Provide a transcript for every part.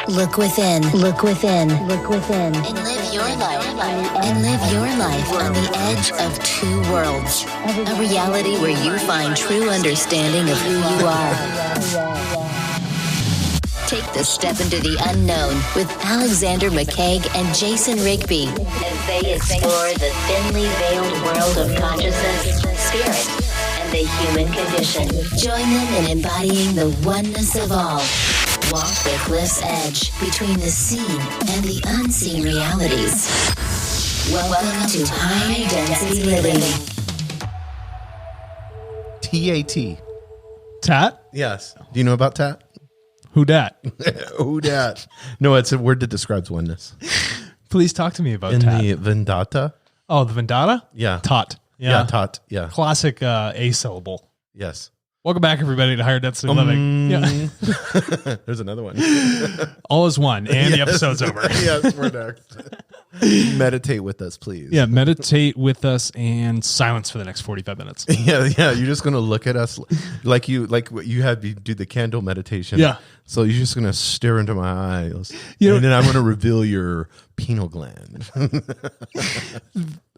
Look within. Look within. Look within. And live your life. And live your life on the edge of two worlds. A reality where you find true understanding of who you are. Take the step into the unknown with Alexander McKeag and Jason Rigby as they explore the thinly veiled world of consciousness, spirit, and the human condition. Join them in embodying the oneness of all. Walk the cliff's edge between the seen and the unseen realities. Welcome to High Density Living. TAT. Tat? Yes. Do you know about TAT? Who dat? Who dat? No, it's a word that describes oneness. Please talk to me about In tat. the Vendata? Oh, the Vendata? Yeah. Tot. Yeah, tot. Yeah. Classic A syllable. Yes. Welcome back, everybody, to Higher Density Living. Yeah. There's another one. All is one, and the episode's over. Yes, we're next. Meditate with us, please. Yeah, meditate with us and silence for the next 45 minutes. Yeah. You're just gonna look at us like what you had me do the candle meditation. Yeah. So you're just gonna stare into my eyes, You know- and then I'm gonna reveal your pineal gland.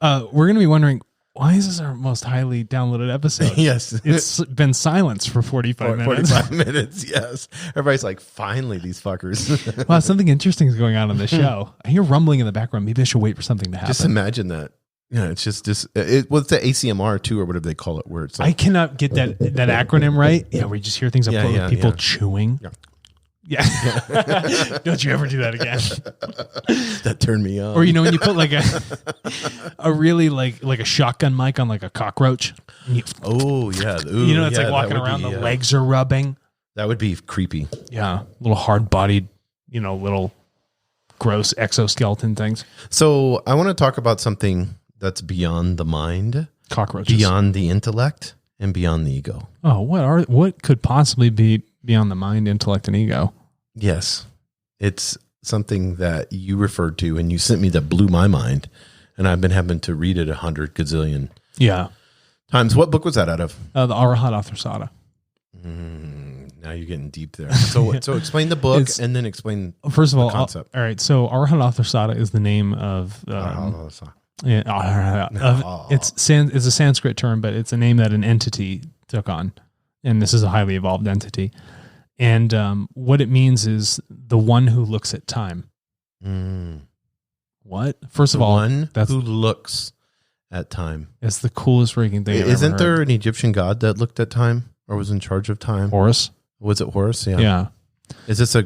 We're going to be wondering, why is this our most highly downloaded episode? Yes. It's been silenced for 45 minutes. 45 minutes, yes. Everybody's like, finally, these fuckers. Wow, something interesting is going on the show. I hear rumbling in the background. Maybe I should wait for something to happen. Just imagine that. Yeah, it's just this. What's the ACMR too, or whatever they call it, where it's like, I cannot get that acronym right. Yeah, where you just hear things up close with people chewing. Yeah. Yeah. Don't you ever do that again. that turned me on. Or, you know, when you put like a really like a shotgun mic on like a cockroach. And you, oh, yeah. Ooh, you know, it's yeah, like walking that would around, be, the legs are rubbing. That would be creepy. Yeah. Little hard bodied, you know, little gross exoskeleton things. So I want to talk about something that's beyond the mind, Cockroaches. beyond the intellect, and beyond the ego. Oh, what could possibly be beyond the mind, intellect, and ego? Yes. It's something that you referred to and you sent me that blew my mind. And I've been having to read it 100 gazillion times. What book was that out of? The Arahat Athasada. Now you're getting deep there. So explain the book and then explain first of all, the concept. All right. So Arahat Athasada is the name of it's a Sanskrit term, but it's a name that an entity took on, and this is a highly evolved entity. And what it means is the one who looks at time. What? First of all, one who looks at time. It's the coolest freaking thing. Isn't there an Egyptian god that looked at time or was in charge of time? Horus. Was it Horus? Yeah. Yeah. Is this a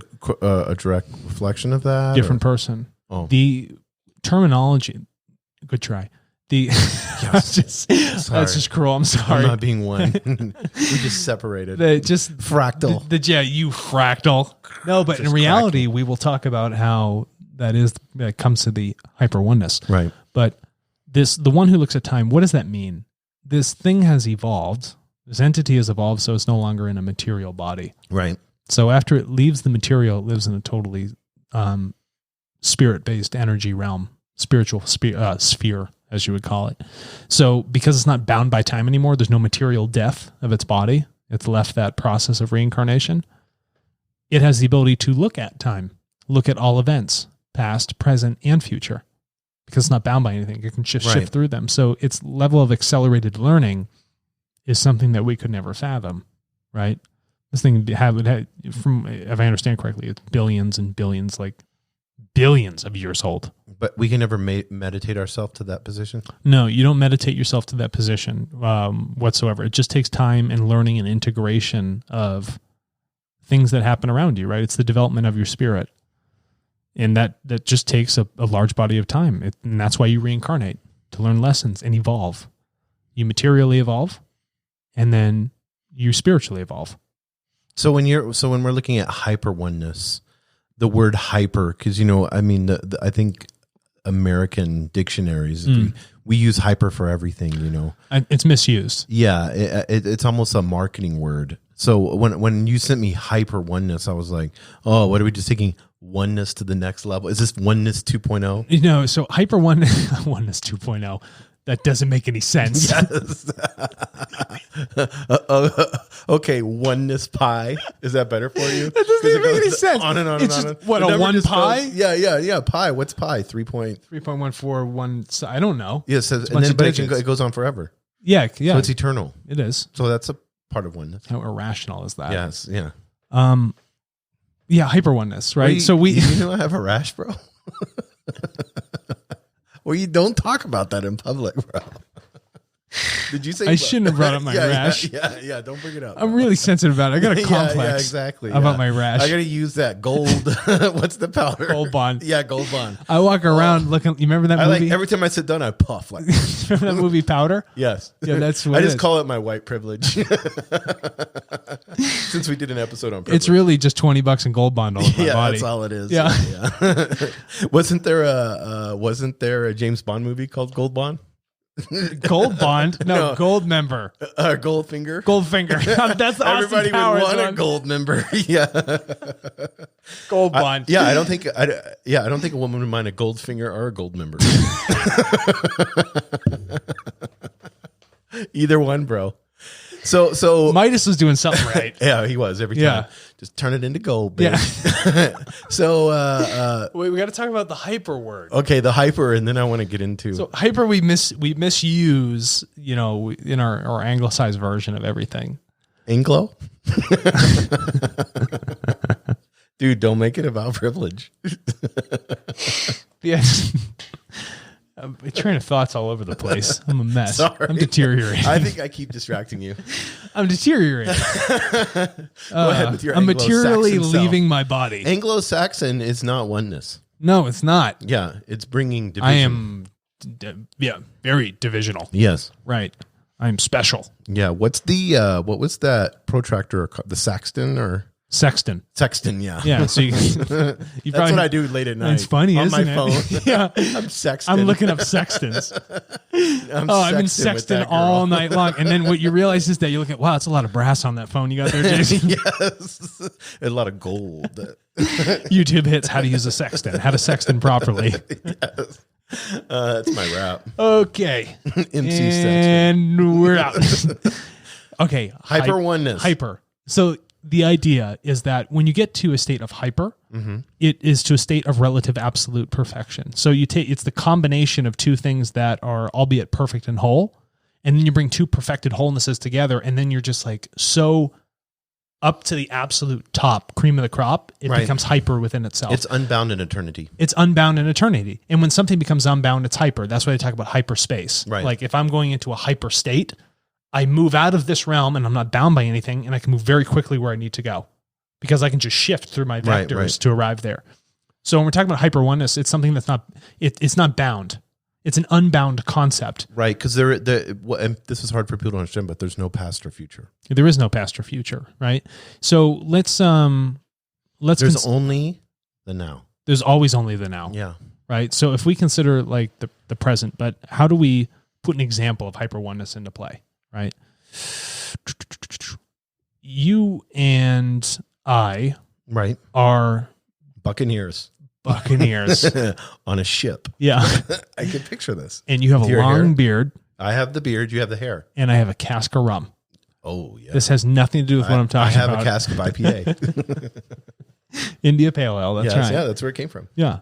direct reflection of that? Different person. Oh. The terminology. Good try. That's just cruel. I'm sorry. I'm not being one. We just separated. Fractal. You fractal. No, but in reality, we will talk about how that comes to the hyper-oneness. Right. But the one who looks at time, what does that mean? This thing has evolved. This entity has evolved, so it's no longer in a material body. Right. So after it leaves the material, it lives in a totally spirit-based energy realm, spiritual sphere, as you would call it. So because it's not bound by time anymore, there's no material death of its body. It's left that process of reincarnation. It has the ability to look at time, look at all events, past, present, and future, because it's not bound by anything. It can just shift through them. So its level of accelerated learning is something that we could never fathom, right? This thing from, if I understand correctly, it's billions and billions, like billions of years old. But we can never meditate ourselves to that position? No, you don't meditate yourself to that position whatsoever. It just takes time and learning and integration of things that happen around you, right? It's the development of your spirit. And that just takes a large body of time. And that's why you reincarnate, to learn lessons and evolve. You materially evolve, and then you spiritually evolve. So when we're looking at hyper-oneness, the word hyper, because, I think American dictionaries, we use hyper for everything, It's misused. Yeah, it's almost a marketing word. So when you sent me hyper-oneness, I was like, oh, what are we just taking oneness to the next level? Is this oneness 2.0? So hyper-oneness 2.0. That doesn't make any sense. Yes. Okay, oneness pi. Is that better for you? That doesn't even make any sense. On and on It's and on. just, what, a 1 pi? Yeah. Pi. What's pi? 3.141. I don't know. Yeah, so, and then, but it goes on forever. Yeah. So it's eternal. It is. So that's a part of oneness. How irrational is that? Yes. Yeah. Yeah. Hyper-oneness, right? You know I have a rash, bro. Well, you don't talk about that in public, bro. Did you say I shouldn't have brought up my rash? Yeah. Don't bring it up. I'm really sensitive about it. I got a complex exactly. about my rash. I got to use that gold. What's the powder? Gold Bond. Yeah, Gold Bond. I walk around looking. You remember that movie? Every time I sit down, I puff like. Remember that movie Powder? Yes. Yeah, that's what I just call it my white privilege. Since we did an episode on privilege. It's really just $20 in Gold Bond all over my body. That's all it is. Yeah. Wasn't there a James Bond movie called Gold Bond? Gold Bond? No, Gold Member. Goldfinger. Goldfinger. That's Austin Everybody Powers would want a one. gold member. Yeah. Gold Bond. I don't think a woman would mind a Goldfinger or a gold member. Either one, bro. So Midas was doing something right. Yeah, he was every time. Yeah. Just turn it into gold, baby. Yeah. So Wait, we got to talk about the hyper word. okay, the hyper, and then I want to get into So hyper we misuse, in our anglicized version of everything. Anglo. Dude, don't make it about privilege. Yeah. My train of thoughts all over the place. I'm a mess. Sorry. I'm deteriorating. I think I keep distracting you. I'm deteriorating. Go ahead with your I'm Anglo-Saxon materially self. leaving my body. Anglo-Saxon is not oneness. No, it's not. Yeah, it's bringing division. I am, very divisional. Yes. Right. I'm special. Yeah. What's the what was that protractor? The Saxton or Sexton. Sexton? Yeah. Yeah. So you That's probably, what I do late at night. It's funny, on isn't my it? phone. Yeah. I'm Sexton. I'm looking up sextons. I've been with sexting that girl. all night long. And then what you realize is that you look at, wow, it's a lot of brass on that phone you got there, Jason. Yes. A lot of gold. YouTube hits how to use a sexton, how to sexton properly. Yes. That's my rap. Okay. MC Sexton. And we're out. Okay. Hyper-oneness. Hyper. So the idea is that when you get to a state of hyper, it is to a state of relative absolute perfection. So it's the combination of two things that are albeit perfect and whole, and then you bring two perfected wholenesses together, and then you're just like so up to the absolute top, cream of the crop, it becomes hyper within itself. It's unbound in eternity. It's unbound in eternity. And when something becomes unbound, it's hyper. That's why they talk about hyperspace. Right. Like if I'm going into a hyper state, I move out of this realm and I'm not bound by anything, and I can move very quickly where I need to go because I can just shift through my vectors to arrive there. So when we're talking about hyper oneness, it's something that's not, it's not bound. It's an unbound concept. Right. Because and this is hard for people to understand, but there's no past or future. There is no past or future. Right. So let's there's only the now. There's always only the now. Yeah. Right. So if we consider like the present, but how do we put an example of hyper oneness into play? Right. You and I are Buccaneers on a ship. Yeah. I can picture this. And you have a long beard. I have the beard. You have the hair. And I have a cask of rum. Oh, yeah. This has nothing to do with what I'm talking about. I have a cask of IPA. India Pale Ale. That's right. Yeah, that's where it came from. Yeah.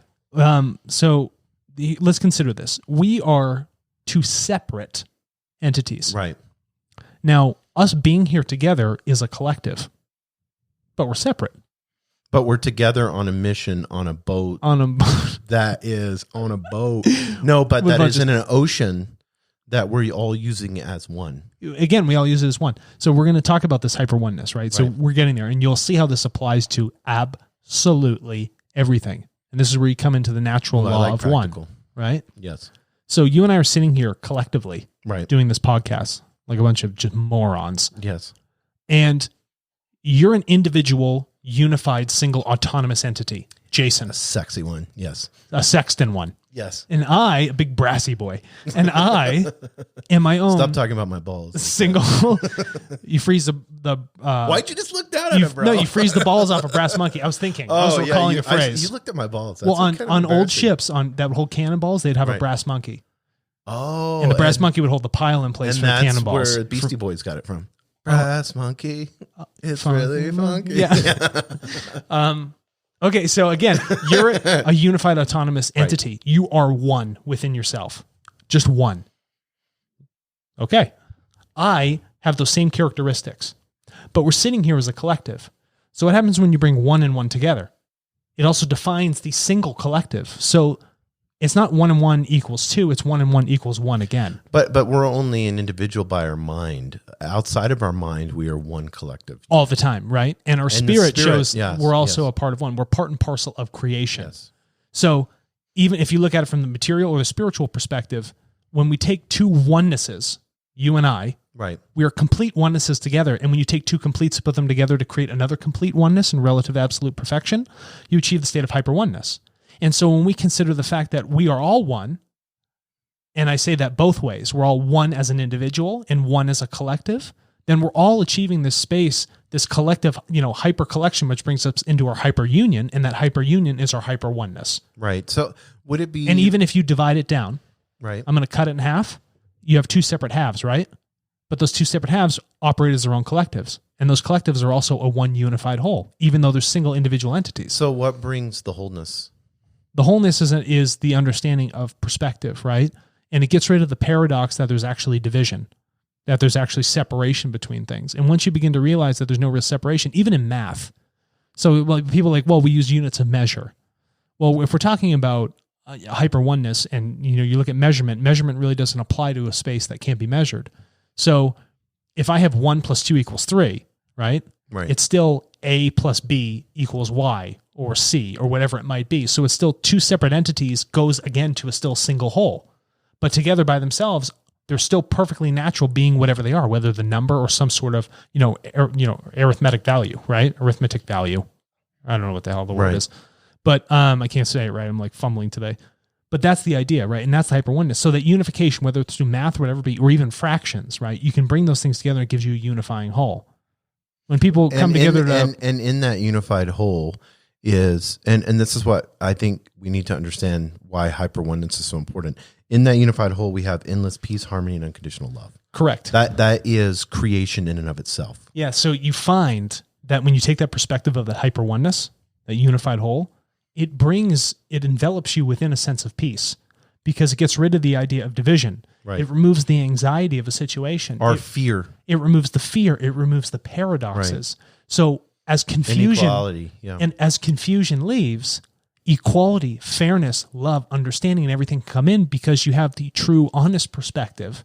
So let's consider this. We are two separate entities. Right. Now, us being here together is a collective, but we're separate. But we're together on a mission on a boat. That is on a boat. No, but that is in an ocean that we're all using as one. Again, we all use it as one. So we're going to talk about this hyper oneness, right? So we're getting there, and you'll see how this applies to absolutely everything. And this is where you come into the natural law of practical. One, right? Yes. So you and I are sitting here collectively doing this podcast like a bunch of just morons. Yes. And you're an individual, unified, single, autonomous entity. Jason. A sexy one. Yes. A sexton one. Yes. And I, a big brassy boy, and I am my own. Stop talking about my balls. Single. You freeze the why'd you just look down at it, bro? No, you freeze the balls off a brass monkey. I was thinking. I was recalling a phrase. You looked at my balls. That's on old ships, on that whole cannonballs, they'd have a brass monkey. Oh, And the brass monkey would hold the pile in place and for the that's cannonballs. where Beastie Boys got it from. Brass monkey, it's funky really funky. Yeah. Okay, so again, you're a unified autonomous entity. Right. You are one within yourself. Just one. Okay. I have those same characteristics, but we're sitting here as a collective. So what happens when you bring one and one together? It also defines the single collective. So it's not 1 and 1 equals 2. It's 1 and 1 equals 1 again. But we're only an individual by our mind. Outside of our mind, we are one collective. All the time, right? And our spirit shows we're also a part of one. We're part and parcel of creation. Yes. So even if you look at it from the material or the spiritual perspective, when we take two onenesses, you and I, right, we are complete onenesses together. And when you take two completes, put them together to create another complete oneness in relative absolute perfection, you achieve the state of hyper-oneness. And so when we consider the fact that we are all one, and I say that both ways, we're all one as an individual and one as a collective, then we're all achieving this space, this collective, hyper collection, which brings us into our hyper union, and that hyper union is our hyper oneness. Right. So would it be... And even if you divide it down, right, I'm going to cut it in half, you have two separate halves, right? But those two separate halves operate as their own collectives. And those collectives are also a one unified whole, even though they're single individual entities. So what brings the wholeness? The wholeness is the understanding of perspective, right? And it gets rid of the paradox that there's actually division, that there's actually separation between things. And once you begin to realize that there's no real separation, even in math. So people are like, well, we use units of measure. Well, if we're talking about hyper oneness and you look at measurement really doesn't apply to a space that can't be measured. So if I have 1 + 2 = 3, right? Right. It's still A + B = Y or C or whatever it might be. So it's still two separate entities goes again to a still single whole. But together by themselves, they're still perfectly natural being whatever they are, whether the number or some sort of, arithmetic value, right? Arithmetic value. I don't know what the hell the word is. But I can't say it right. I'm like fumbling today. But that's the idea, right? And that's the hyper oneness. So that unification, whether it's through math or whatever, or even fractions, right? You can bring those things together and it gives you a unifying whole. When people come together and in that unified whole is, and this is what I think we need to understand why hyper oneness is so important. In that unified whole, we have endless peace, harmony, and unconditional love. Correct. That is creation in and of itself. Yeah. So you find that when you take that perspective of that hyper oneness, that unified whole, it envelops you within a sense of peace because it gets rid of the idea of division. Right. It removes the anxiety of a situation. Or fear. It removes the fear. It removes the paradoxes. Right. So as confusion, and as confusion leaves, equality, fairness, love, understanding, and everything come in because you have the true, honest perspective,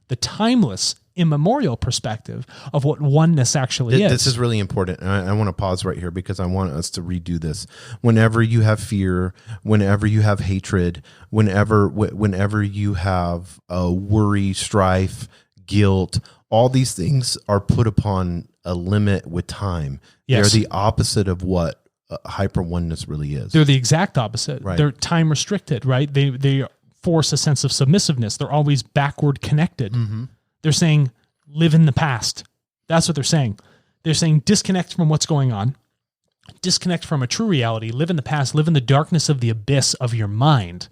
the timeless, immemorial perspective of what oneness actually is. This is really important. And I want to pause right here because I want us to redo this. Whenever you have fear, whenever you have hatred, whenever you have worry, strife, guilt, all these things are put upon a limit with time. Yes. They're the opposite of what hyper oneness really is. They're the exact opposite. Right. They're time restricted, right? They force a sense of submissiveness. They're always backward connected. Mm-hmm. They're saying, live in the past. That's what they're saying. They're saying, disconnect from what's going on. Disconnect from a true reality. Live in the past. Live in the darkness of the abyss of your mind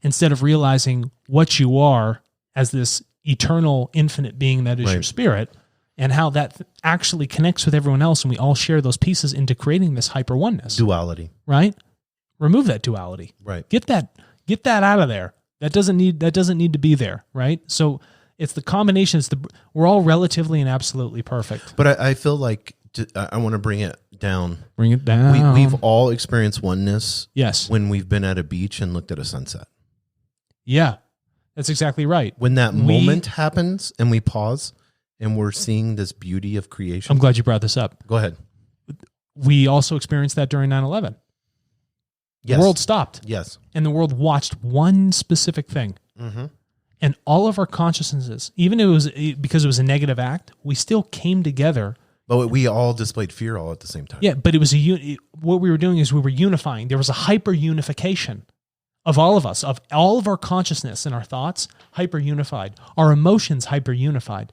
instead of realizing what you are as this eternal, infinite being that is your spirit and how that actually connects with everyone else. And we all share those pieces into creating this hyper oneness. Duality. Right? Remove that duality. Right. Get that out of there. That doesn't need to be there. Right? So it's the combination. We're all relatively and absolutely perfect. But I feel like I want to bring it down. Bring it down. We've all experienced oneness. Yes. When we've been at a beach and looked at a sunset. Yeah, that's exactly right. When that moment happens and we pause and we're seeing this beauty of creation. I'm glad you brought this up. Go ahead. We also experienced that during 9/11. Yes. The world stopped. Yes. And the world watched one specific thing. Mm-hmm. And all of our consciousnesses, even if it was because it was a negative act, we still came together. But we all displayed fear all at the same time. Yeah, but it was what we were doing is we were unifying. There was a hyper unification of all of us, of all of our consciousness and our thoughts, hyper unified. Our emotions hyper unified.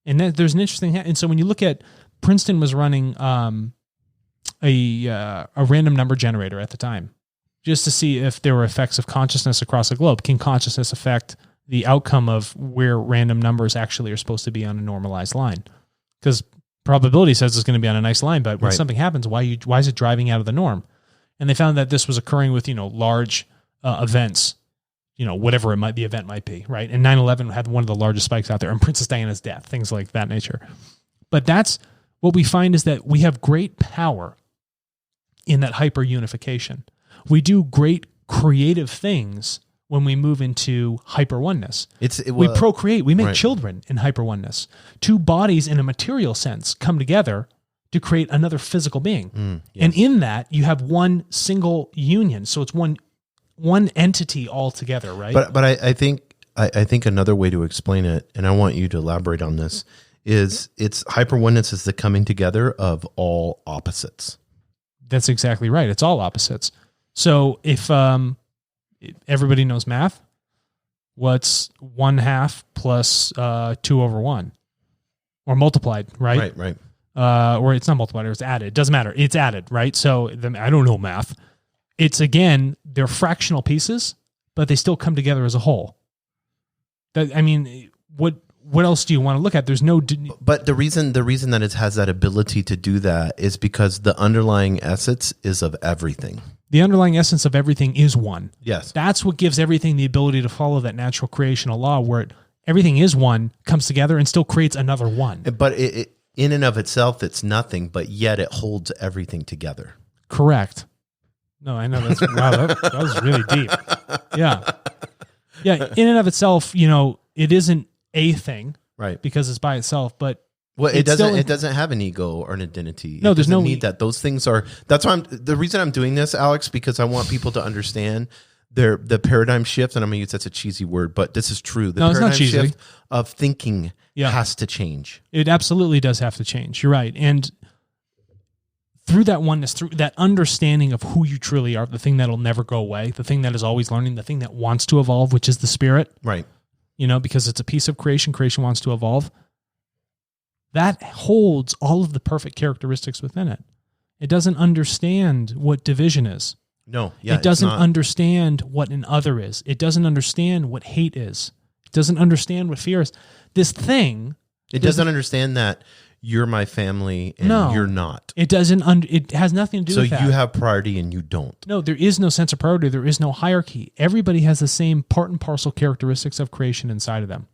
And then there's an interesting. And so when you look at Princeton was running a random number generator at the time. just to see if there were effects of consciousness across the globe. Can consciousness affect the outcome of where random numbers actually are supposed to be on a normalized line? Because probability says it's going to be on a nice line, but when something happens, why is it driving out of the norm? And they found that this was occurring with, large events, whatever the event might be, right? And 9/11 had one of the largest spikes out there, and Princess Diana's death, things like that nature. But that's what we find, is that we have great power in that hyper-unification. We do great creative things when we move into hyper-oneness. We procreate, we make children in hyper-oneness. Two bodies in a material sense come together to create another physical being. Yes. And in that, you have one single union. So it's one entity altogether, right? But I think another way to explain it, and I want you to elaborate on this, is it's hyper-oneness is the coming together of all opposites. That's exactly right. It's all opposites. So if everybody knows math, what's 1/2 plus 2/1? Or multiplied, right? Right. Or it's not multiplied, or it's added. It doesn't matter. It's added, right? So I don't know math. It's, again, they're fractional pieces, but they still come together as a whole. What else do you want to look at? There's no... But the reason that it has that ability to do that is because the underlying essence is of everything. The underlying essence of everything is one. Yes. That's what gives everything the ability to follow that natural creational law, where everything is one, comes together, and still creates another one. But it in and of itself, it's nothing, but yet it holds everything together. Correct. No, I know that's... wow, that was really deep. Yeah. Yeah, in and of itself, it isn't a thing, right? Because it's by itself, but it doesn't have an ego or an identity. No, there's no need that. Those things are. That's why the reason I'm doing this, Alex, because I want people to understand the paradigm shift, and I'm going to use that's a cheesy word, but this is true. The paradigm shift of thinking has to change. It absolutely does have to change. You're right, and through that oneness, through that understanding of who you truly are, the thing that'll never go away, the thing that is always learning, the thing that wants to evolve, which is the spirit, right? Because it's a piece of creation. Creation wants to evolve. That holds all of the perfect characteristics within it. It doesn't understand what division is. No, yeah, it doesn't understand what an other is. It doesn't understand what hate is. It doesn't understand what fear is. This thing... It doesn't understand that you're my family and you're not. It doesn't. It has nothing to do with that. So you have priority and you don't. No, there is no sense of priority. There is no hierarchy. Everybody has the same part and parcel characteristics of creation inside of them.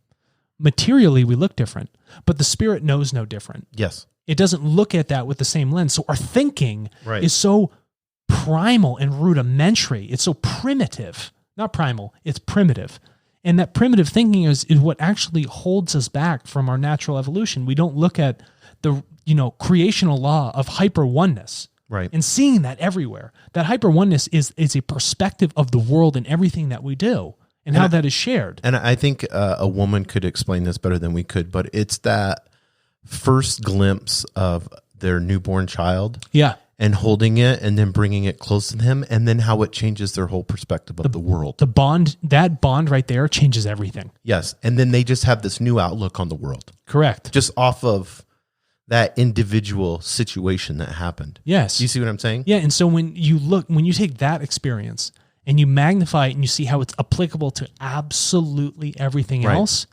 Materially, we look different, but the spirit knows no different. Yes. It doesn't look at that with the same lens. So our thinking is so primal and rudimentary. It's so primitive. Not primal, it's primitive. And that primitive thinking is what actually holds us back from our natural evolution. We don't look at the creational law of hyper-oneness, right? And seeing that everywhere. That hyper-oneness is a perspective of the world and everything that we do, and how that is shared. And I think a woman could explain this better than we could, but it's that first glimpse of their newborn child. Yeah. And holding it and then bringing it close to them, and then how it changes their whole perspective of the world. That bond right there changes everything. Yes. And then they just have this new outlook on the world. Correct. Just off of that individual situation that happened. Yes. Do you see what I'm saying? Yeah. And so when you take that experience and you magnify it and you see how it's applicable to absolutely everything else,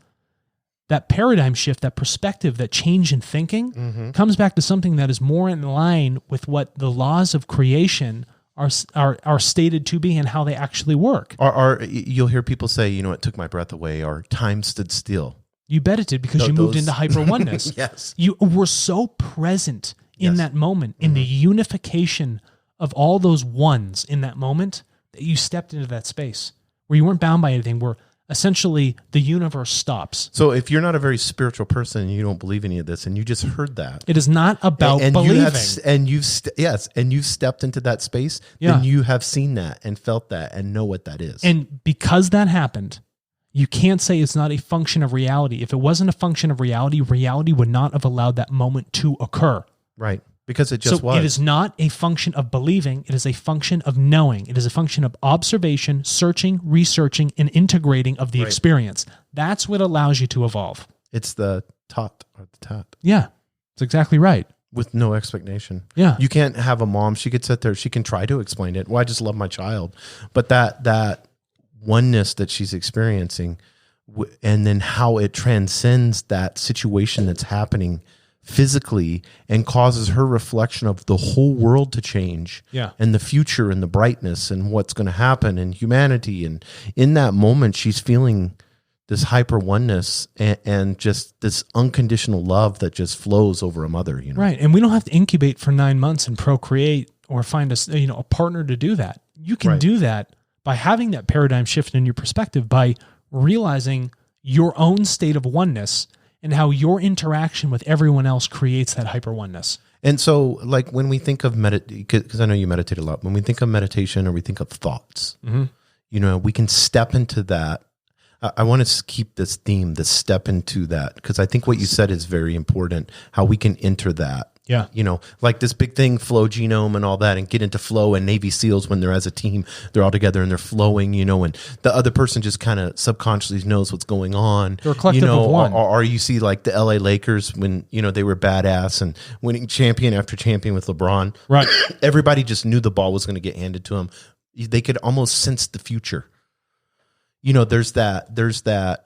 that paradigm shift, that perspective, that change in thinking comes back to something that is more in line with what the laws of creation are stated to be and how they actually work. Or you'll hear people say, it took my breath away, or time stood still. You bet it did, because you moved into hyper-oneness. Yes. You were so present in that moment, in the unification of all those ones in that moment, that you stepped into that space where you weren't bound by anything, where essentially the universe stops. So if you're not a very spiritual person and you don't believe any of this, and you just heard that, it is not about believing. You've stepped into that space, then you have seen that and felt that and know what that is. And because that happened, you can't say it's not a function of reality. If it wasn't a function of reality, reality would not have allowed that moment to occur. Right. Because it just was. It is not a function of believing. It is a function of knowing. It is a function of observation, searching, researching, and integrating of the experience. That's what allows you to evolve. It's the tot or the tat. Yeah, that's exactly right. with no explanation. Yeah. You can't have a mom. She could sit there. She can try to explain it. Well, I just love my child. But that oneness that she's experiencing, and then how it transcends that situation that's happening physically and causes her reflection of the whole world to change. Yeah. And the future and the brightness and what's going to happen in humanity. And in that moment, she's feeling this hyper oneness and just this unconditional love that just flows over a mother, you know? Right. And we don't have to incubate for 9 months and procreate or find a partner to do that. You can do that by having that paradigm shift in your perspective, by realizing your own state of oneness and how your interaction with everyone else creates that hyper oneness. And so, like, when we think of because I know you meditate a lot, when we think of meditation or we think of thoughts, you know, we can step into that. I want to keep this theme, this step into that, because I think what you said is very important, how we can enter that. Yeah. You know, like this big thing, flow genome and all that, and get into flow. And Navy SEALs, when they're as a team, they're all together and they're flowing, you know, and the other person just kind of subconsciously knows what's going on. They're a collective you know, of one. Or you see like the LA Lakers when, you know, they were badass and winning champion after champion with LeBron. Right. Everybody just knew the ball was going to get handed to them. They could almost sense the future. You know, there's that,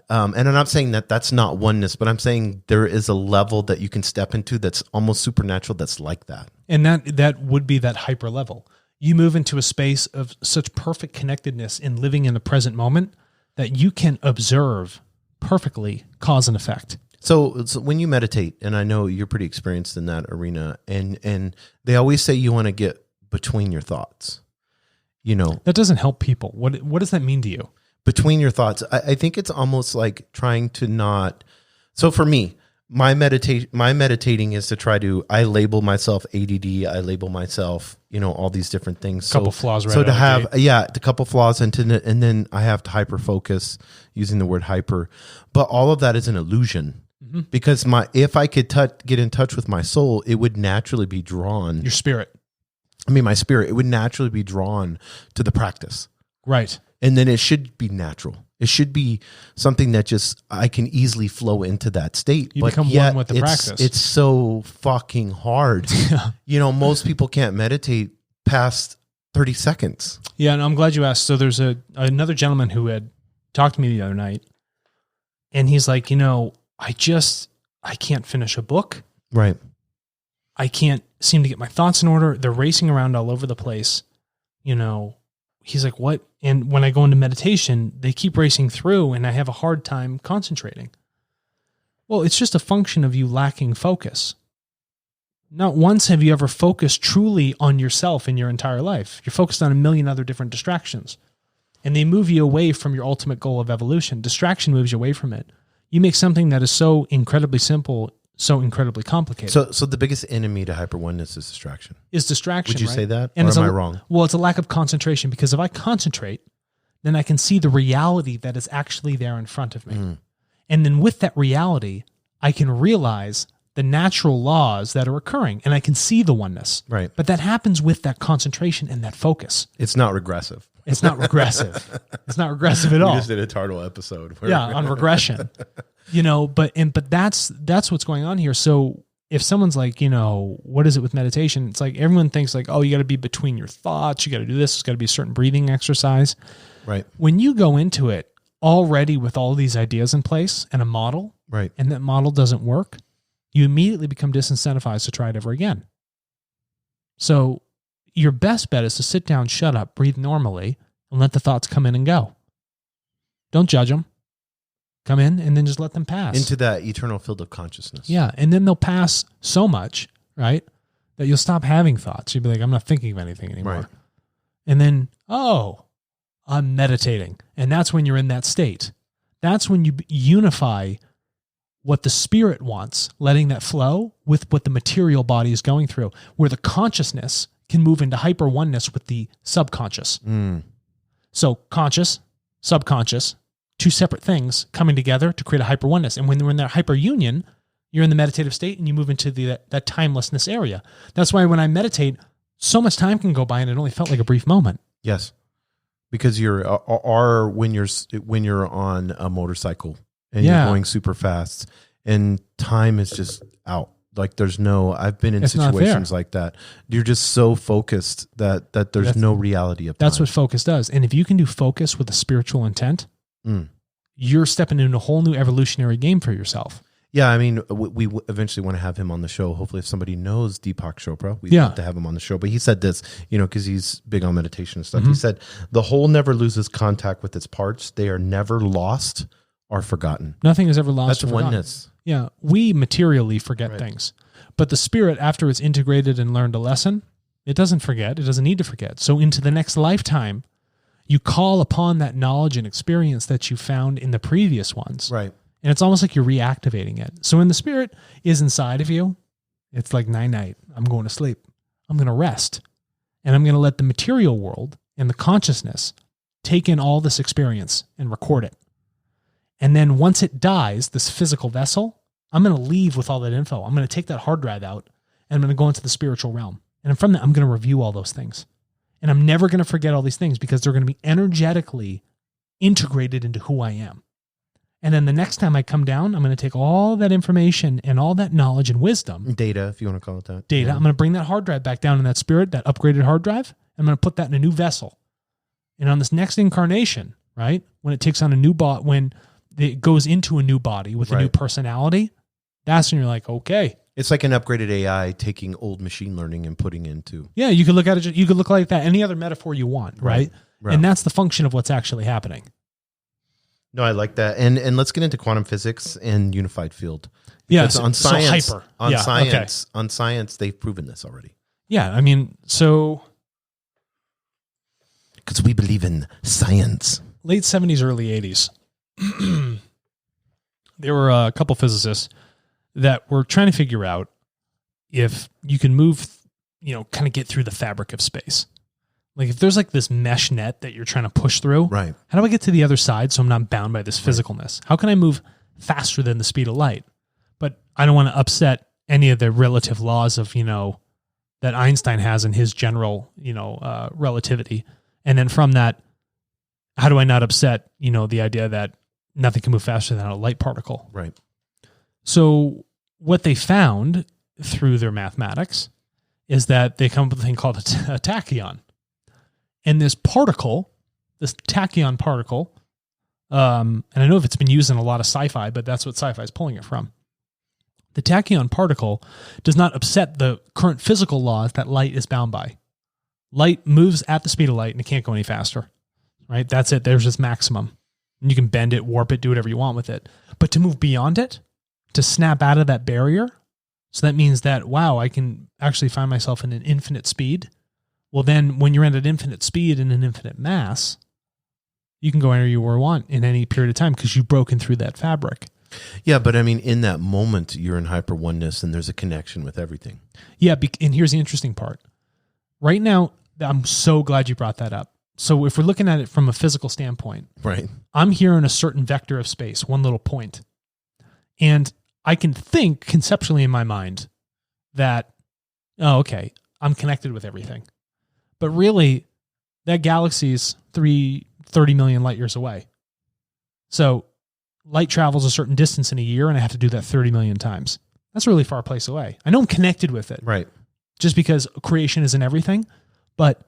and I'm not saying that that's not oneness, but I'm saying there is a level that you can step into that's almost supernatural. That's like that. And that would be that hyper level. You move into a space of such perfect connectedness in living in the present moment that you can observe perfectly cause and effect. So when you meditate, and I know you're pretty experienced in that arena, and they always say you want to get between your thoughts, you know. That doesn't help people. What does that mean to you? Between your thoughts, I think it's almost like trying to not. So for me, my meditating is to try to. I label myself ADD. I label myself, you know, all these different things. Couple flaws, right? So to have, the couple flaws, and then I have to hyper focus using the word hyper, but all of that is an illusion because if I could get in touch with my soul, it would naturally be drawn. Your spirit. I mean, my spirit. It would naturally be drawn to the practice. Right. And then it should be natural. It should be something that just I can easily flow into that state. You become one with the practice. It's so fucking hard. You know, most people can't meditate past 30 seconds. Yeah, and I'm glad you asked. So there's another gentleman who had talked to me the other night, and he's like, you know, I can't finish a book. Right. I can't seem to get my thoughts in order. They're racing around all over the place. You know, he's like, what? And when I go into meditation, they keep racing through and I have a hard time concentrating. Well, it's just a function of you lacking focus. Not once have you ever focused truly on yourself in your entire life. You're focused on a million other different distractions, and they move you away from your ultimate goal of evolution. Distraction moves you away from it. You make something that is so incredibly simple so incredibly complicated. So the biggest enemy to hyper oneness is distraction. Would you say that? Or am I wrong? Well, it's a lack of concentration, because if I concentrate, then I can see the reality that is actually there in front of me. And then with that reality, I can realize the natural laws that are occurring, and I can see the oneness. Right. But that happens with that concentration and that focus. It's not regressive. It's not regressive. It's not regressive at all. We just did a Turtle episode. On regression. You know, but that's what's going on here. So if someone's like, you know, what is it with meditation? It's like everyone thinks like, oh, you got to be between your thoughts. You got to do this. It's got to be a certain breathing exercise. Right. When you go into it already with all these ideas in place and a model, right, and that model doesn't work, you immediately become disincentivized to try it ever again. So your best bet is to sit down, shut up, breathe normally, and let the thoughts come in and go. Don't judge them. Come in and then just let them pass. Into that eternal field of consciousness. Yeah. And then they'll pass so much, right, that you'll stop having thoughts. You'll be like, I'm not thinking of anything anymore. Right. And then, oh, I'm meditating. And that's when you're in that state. That's when you unify what the spirit wants, letting that flow with what the material body is going through, where the consciousness can move into hyper oneness with the subconscious. So conscious, subconscious, two separate things coming together to create a hyper oneness. And when they're in that hyper union, you're in the meditative state and you move into that timelessness area. That's why when I meditate, so much time can go by and it only felt like a brief moment. Yes. Because when you're on a motorcycle and you're going super fast and time is just out. Like there's no, I've been in It's not situations there. like that. You're just so focused that there's no reality of time. That's what focus does. And if you can do focus with a spiritual intent, you're stepping into a whole new evolutionary game for yourself. Yeah, I mean, we eventually want to have him on the show. Hopefully, if somebody knows Deepak Chopra, we'd love to have him on the show. But he said this, because he's big on meditation and stuff. He said, the whole never loses contact with its parts. They are never lost or forgotten. Nothing is ever lost That's or forgotten. oneness. Yeah, we materially forget things. But the spirit, after it's integrated and learned a lesson, it doesn't forget. It doesn't need to forget. So into the next lifetime, you call upon that knowledge and experience that you found in the previous ones. Right. And it's almost like you're reactivating it. So when the spirit is inside of you, it's like night-night. I'm going to sleep. I'm going to rest. And I'm going to let the material world and the consciousness take in all this experience and record it. And then once it dies, this physical vessel, I'm going to leave with all that info. I'm going to take that hard drive out and I'm going to go into the spiritual realm. And from that, I'm going to review all those things. And I'm never going to forget all these things because they're going to be energetically integrated into who I am. And then the next time I come down, I'm going to take all that information and all that knowledge and wisdom. Data, if you want to call it that. Data. Yeah. I'm going to bring that hard drive back down in that spirit, that upgraded hard drive. I'm going to put that in a new vessel. And on this next incarnation, right, when it takes on a new body, when it goes into a new body with a new personality, that's when you're like, okay. It's like an upgraded AI taking old machine learning and putting into. Yeah, you could look at it. You could look like that. Any other metaphor you want, right? And that's the function of what's actually happening. No, I like that. And let's get into quantum physics and unified field. Yeah, on science, hyper. On science, they've proven this already. Yeah, I mean, so because we believe in science. Late 70s, early 80s, there were a couple physicists that were trying to figure out if you can move, kind of get through the fabric of space. Like if there's like this mesh net that you're trying to push through, right? How do I get to the other side so I'm not bound by this physicalness? How can I move faster than the speed of light? But I don't want to upset any of the relative laws of, that Einstein has in his general, relativity. And then from that, how do I not upset, the idea that nothing can move faster than a light particle? Right. So what they found through their mathematics is that they come up with a thing called a tachyon. And this particle, this tachyon particle, and I know if it's been used in a lot of sci-fi, but that's what sci-fi is pulling it from. The tachyon particle does not upset the current physical laws that light is bound by. Light moves at the speed of light and it can't go any faster, right? That's it. There's this maximum. And you can bend it, warp it, do whatever you want with it. But to move beyond it, to snap out of that barrier, so that means that, wow, I can actually find myself in an infinite speed. Well, then when you're at an infinite speed and an infinite mass, you can go anywhere you want in any period of time because you've broken through that fabric. Yeah, but I mean, in that moment, you're in hyper-oneness and there's a connection with everything. Yeah, and here's the interesting part. Right now, I'm so glad you brought that up. So if we're looking at it from a physical standpoint, right, I'm here in a certain vector of space, one little point. And I can think conceptually in my mind that, oh, okay, I'm connected with everything. But really, that galaxy's 30 million light years away. So light travels a certain distance in a year, and I have to do that 30 million times. That's a really far place away. I know I'm connected with it. Right. Just because creation isn't everything. But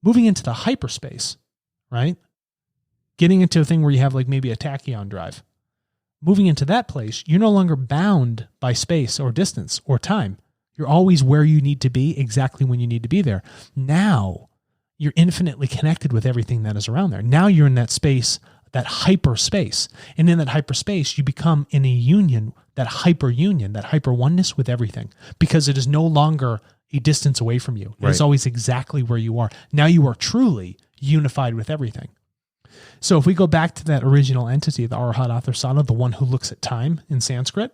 moving into the hyperspace, right? Getting into a thing where you have like maybe a tachyon drive. Moving into that place, you're no longer bound by space or distance or time. You're always where you need to be, exactly when you need to be there. Now, you're infinitely connected with everything that is around there. Now you're in that space, that hyperspace. And in that hyperspace, you become in a union, that hyper-union, that hyper-oneness with everything. Because it is no longer a distance away from you. It's always exactly where you are. Now you are truly unified with everything. So if we go back to that original entity, the Arhat-Atharsana, the one who looks at time in Sanskrit,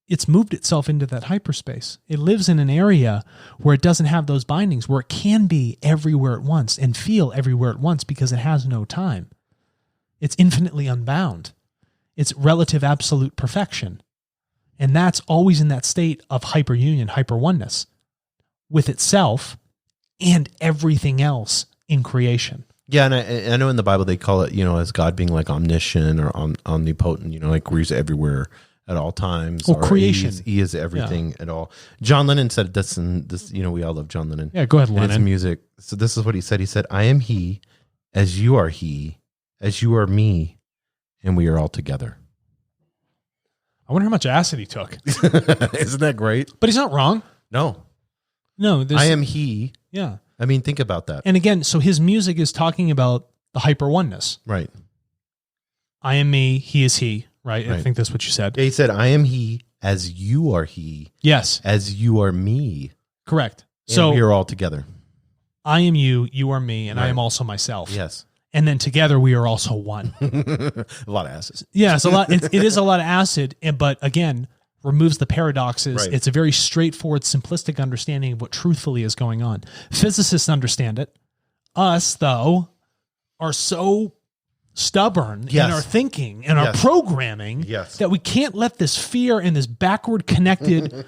it's moved itself into that hyperspace. It lives in an area where it doesn't have those bindings, where it can be everywhere at once and feel everywhere at once because it has no time. It's infinitely unbound. It's relative absolute perfection. And that's always in that state of hyper-union, hyper-oneness with itself and everything else in creation. Yeah, and I know in the Bible they call it, as God being like omniscient or omnipotent, like where he's everywhere at all times. Well, creation. He is everything at all. John Lennon said this, and this, we all love John Lennon. Yeah, go ahead, Lennon. His music. So this is what he said. He said, "I am he, as you are he, as you are me, and we are all together." I wonder how much acid he took. Isn't that great? But he's not wrong. No. I am he. Yeah. I mean, think about that. And again, so his music is talking about the hyper-oneness. Right. I am me, he is he, right? Right. I think that's what you said. Yeah, he said, "I am he, as you are he, Yes. as you are me." Correct. And So we are all together. I am you, you are me, and I Right. am also myself. Yes. And then together we are also one. A lot of acid. Yeah, it's a lot. It is a lot of acid, but again, removes the paradoxes. Right. It's a very straightforward, simplistic understanding of what truthfully is going on. Physicists understand it. Us, though, are so stubborn Yes. in our thinking and our Yes. programming Yes. that we can't let this fear and this backward connected,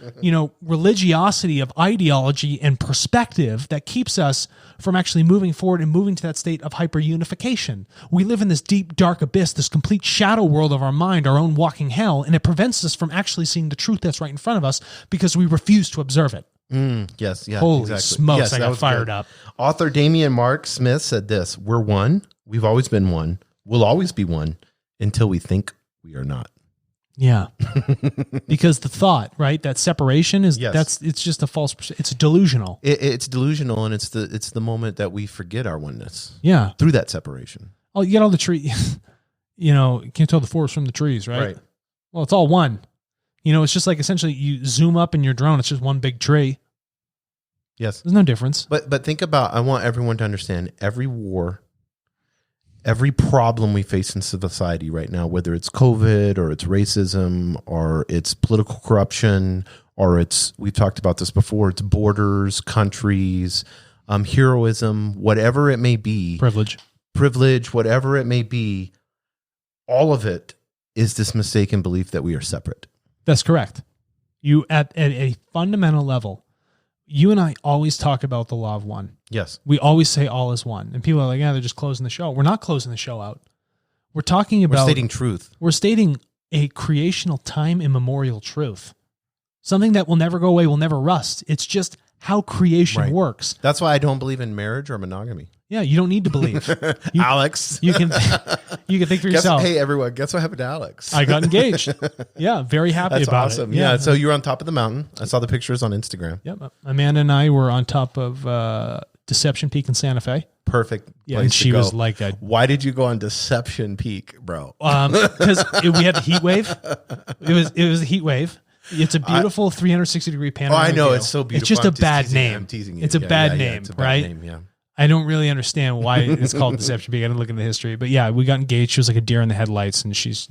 religiosity of ideology and perspective that keeps us from actually moving forward and moving to that state of hyper-unification. We live in this deep, dark abyss, this complete shadow world of our mind, our own walking hell, and it prevents us from actually seeing the truth that's right in front of us because we refuse to observe it. Yes. Yeah. Holy exactly. smokes, Yes, I that got was fired good. up. Author Damian Mark Smith said this: "We're one. We've always been one. We'll always be one until we think we are not." Yeah. Because the thought, right, that separation is, Yes. it's just a false, it's delusional. It's delusional, and it's the moment that we forget our oneness Yeah. through that separation. Oh, you get all the tree, you can't tell the forest from the trees, right? Well, it's all one. It's just like essentially you zoom up in your drone. It's just one big tree. Yes. There's no difference. But think about, I want everyone to understand, every war, every problem we face in society right now, whether it's COVID or it's racism or it's political corruption or we've talked about this before, it's borders, countries, heroism, whatever it may be, privilege, whatever it may be, all of it is this mistaken belief that we are separate. That's correct. You at a fundamental level, you and I always talk about the law of one. Yes. We always say all is one. And people are like, yeah, they're just closing the show. We're not closing the show out. We're talking about... We're stating truth. We're stating a creational time immemorial truth. Something that will never go away, will never rust. It's just how creation works. That's why I don't believe in marriage or monogamy. Yeah, you don't need to believe. Alex. You can think for yourself. Hey, everyone, guess what happened to Alex? I got engaged. Yeah, very happy That's about awesome. it. Yeah, so you were on top of the mountain. I saw the pictures on Instagram. Yep. Amanda and I were on top of Deception Peak in Santa Fe. Perfect. Yeah, and she was like that. Why did you go on Deception Peak, bro? Because we had the heat wave. It was a heat wave. It's a beautiful 360-degree panorama. I know, view. it's so beautiful. It's just I'm a bad teasing name. you. I'm teasing you. It's a bad name, it's a bad right? name, yeah. I don't really understand why it's called Deception Peak. I didn't look into the history. But yeah, we got engaged. She was like a deer in the headlights, and she's,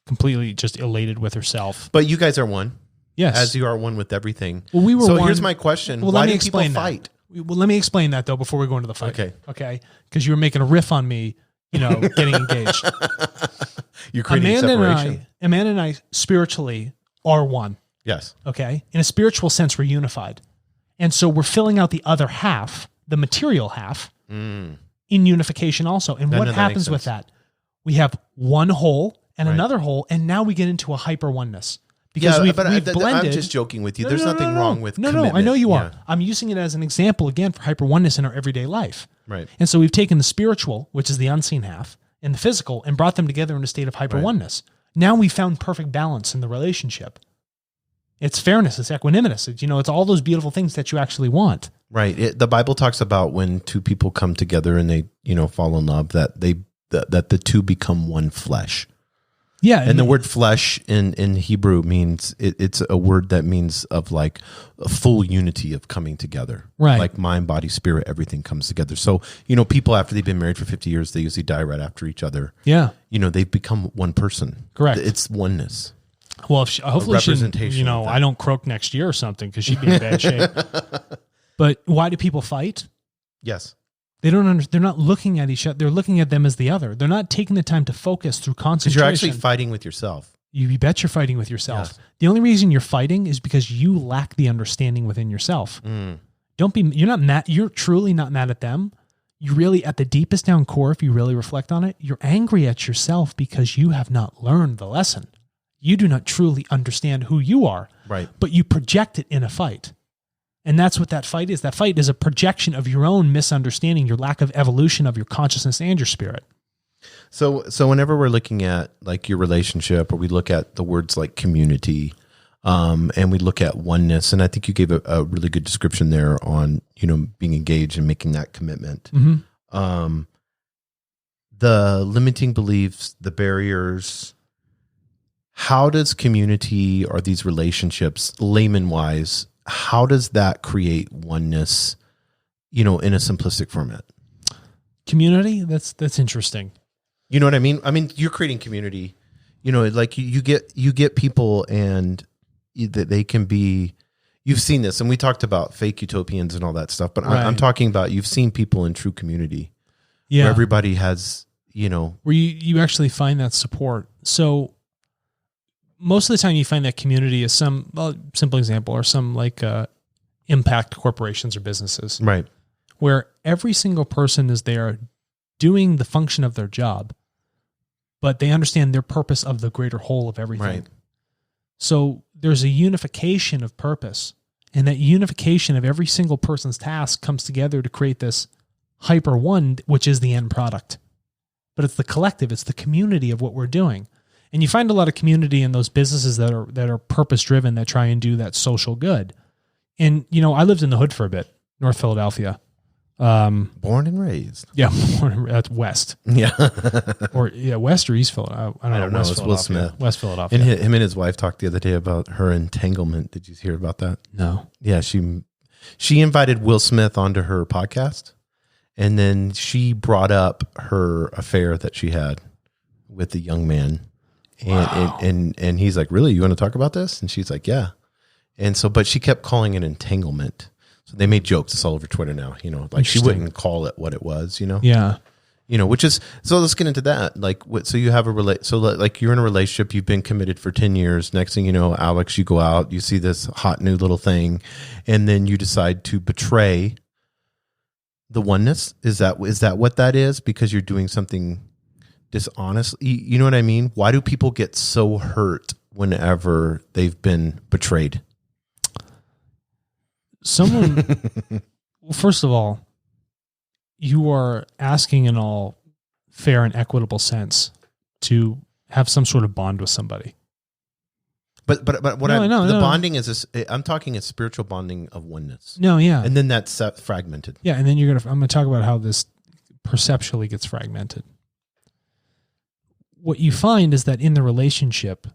completely just elated with herself. But you guys are one. Yes. As you are one with everything. Well, we were So one. here's my question. Well, Why let me do people explain fight? Well, let me explain that, though, before we go into the fight. Okay. Because you were making a riff on me, getting engaged. You're creating separation. Amanda and I spiritually are one. Yes. Okay. In a spiritual sense, we're unified. And so we're filling out the other half, the material half, in unification also. And what happens with that? We have one whole and another whole, and now we get into a hyper-oneness. Because we've blended. I'm just joking with you. There's nothing wrong with commitment. I know you are. Yeah. I'm using it as an example, again, for hyper-oneness in our everyday life. Right. And so we've taken the spiritual, which is the unseen half, and the physical, and brought them together in a state of hyper-oneness. Now we found perfect balance in the relationship. It's fairness, it's equanimous, it's all those beautiful things that you actually want. Right. The Bible talks about when two people come together and they, fall in love, that that the two become one flesh. Yeah. And the word flesh in Hebrew means, it's a word that means of like a full unity of coming together. Right. Like mind, body, spirit, everything comes together. So, people, after they've been married for 50 years, they usually die right after each other. Yeah. They've become one person. Correct. It's oneness. Well, hopefully she didn't, I don't croak next year or something, because she'd be in bad shape. But why do people fight? Yes. They don't. They're not looking at each other. They're looking at them as the other. They're not taking the time to focus through concentration. Because you're actually fighting with yourself. You bet you're fighting with yourself. Yes. The only reason you're fighting is because you lack the understanding within yourself. You're not mad. You're truly not mad at them. You really, at the deepest down core, if you really reflect on it, you're angry at yourself because you have not learned the lesson. you do not truly understand who you are. Right. But you project it in a fight. And that's what that fight is. That fight is a projection of your own misunderstanding, your lack of evolution of your consciousness and your spirit. So whenever we're looking at like your relationship, or we look at the words like community, and we look at oneness, and I think you gave a really good description there on, being engaged and making that commitment. Mm-hmm. The limiting beliefs, the barriers, how does community or these relationships, layman wise, how does that create oneness, in a simplistic format? Community? That's interesting. You know what I mean? I mean, you're creating community, like you get people, and that they can be, you've seen this, and we talked about fake utopians and all that stuff, but right. I'm talking about, you've seen people in true community, where everybody has, where you actually find that support. So most of the time you find that community is some, simple example, or some like impact corporations or businesses. Right. Where every single person is there doing the function of their job, but they understand their purpose of the greater whole of everything. Right. So there's a unification of purpose, and that unification of every single person's task comes together to create this hyper one, which is the end product. But it's the collective, it's the community of what we're doing. And you find a lot of community in those businesses that are purpose driven, that try and do that social good. And, I lived in the hood for a bit, North Philadelphia. Born and raised. Yeah, that's West. Yeah. West or East Philadelphia. I don't know. It's Will Smith. West Philadelphia. And him and his wife talked the other day about her entanglement. Did you hear about that? No. Yeah, she invited Will Smith onto her podcast, and then she brought up her affair that she had with the young man. Wow. And he's like, really, you want to talk about this? And she's like, yeah. And so, but she kept calling it entanglement. So they made jokes. It's all over Twitter now, like she wouldn't call it what it was, Yeah. Which is, so let's get into that. Like, so you have like you're in a relationship, you've been committed for 10 years. Next thing you know, Alex, you go out, you see this hot new little thing, and then you decide to betray the oneness. Is that what that is? Because you're doing something dishonest. You know what I mean? Why do people get so hurt whenever they've been betrayed? First of all, you are asking in all fair and equitable sense to have some sort of bond with somebody. But bonding is I'm talking a spiritual bonding of oneness. No, yeah. And then that's fragmented. Yeah, and then I'm going to talk about how this perceptually gets fragmented. What you find is that in the relationship,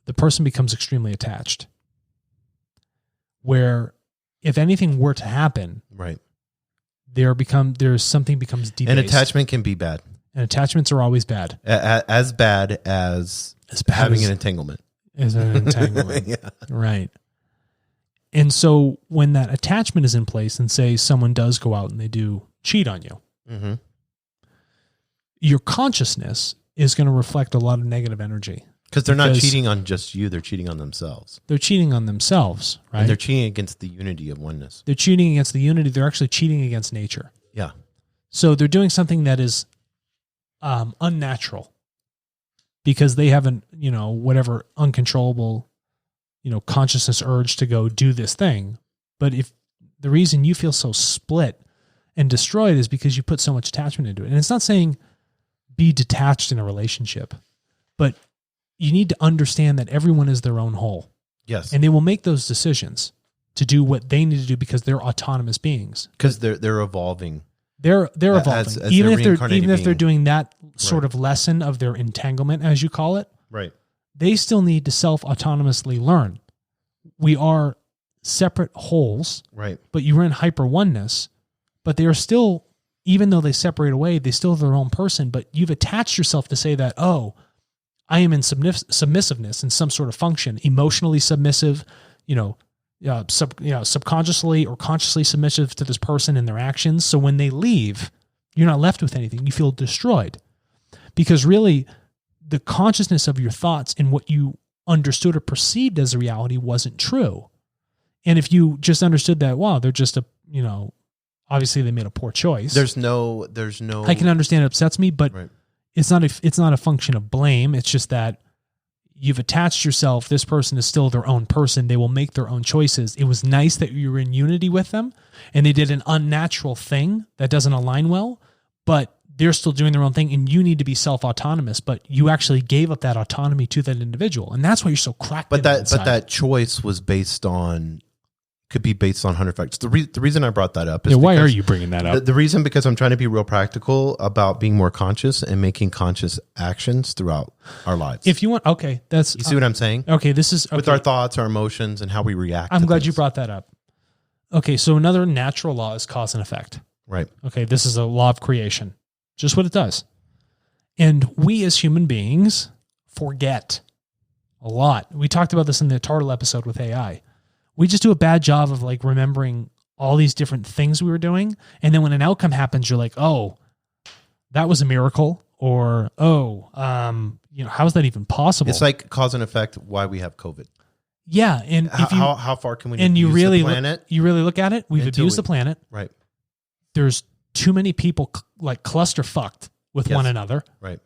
the person becomes extremely attached. Where if anything were to happen, right, something becomes debased. And attachment can be bad. And attachments are always bad. As bad as having an entanglement. As an entanglement. Yeah. Right. And so when that attachment is in place, and say someone does go out and they do cheat on you, mm-hmm. your consciousness is going to reflect a lot of negative energy. Because they're not cheating on just you, they're cheating on themselves. They're cheating on themselves, right? And they're cheating against the unity of oneness. They're cheating against the unity. They're actually cheating against nature. Yeah. So they're doing something that is unnatural because they haven't, whatever uncontrollable, consciousness urge to go do this thing. But if the reason you feel so split and destroyed is because you put so much attachment into it. And it's not saying be detached in a relationship, but you need to understand that everyone is their own whole. Yes. And they will make those decisions to do what they need to do because they're autonomous beings. Because they're evolving. They're evolving. As even if they're doing that sort of lesson of their entanglement, as you call it, right, they still need to self-autonomously learn. We are separate wholes, right? But you are in hyper-oneness, but they are still, even though they separate away, they still have their own person, but you've attached yourself to say that, oh, I am in submissiveness in some sort of function, emotionally submissive, subconsciously or consciously submissive to this person and their actions. So when they leave, you're not left with anything. You feel destroyed because really the consciousness of your thoughts and what you understood or perceived as a reality wasn't true. And if you just understood that, wow, they're just obviously they made a poor choice. There's no. I can understand it upsets me, but right. It's not a function of blame. It's just that you've attached yourself. This person is still their own person. They will make their own choices. It was nice that you were in unity with them and they did an unnatural thing that doesn't align well, but they're still doing their own thing and you need to be self-autonomous, but you actually gave up that autonomy to that individual. And that's why you're so cracked. But that choice was could be based on 100 factors. The reason I brought that up is why are you bringing that up? The reason, because I'm trying to be real practical about being more conscious and making conscious actions throughout our lives. If you want, okay, you see what I'm saying? Okay, this is with our thoughts, our emotions, and how we react. I'm glad you brought that up. Okay, so another natural law is cause and effect. Right. Okay, this is a law of creation, just what it does. And we as human beings forget a lot. We talked about this in the Turtle episode with AI. We just do a bad job of like remembering all these different things we were doing. And then when an outcome happens, you're like, oh, that was a miracle. Or, how is that even possible? It's like cause and effect, why we have COVID. Yeah. And how far can we abuse the planet? You really look at it, we've abused the planet. Right. There's too many people like cluster fucked with one another. Right.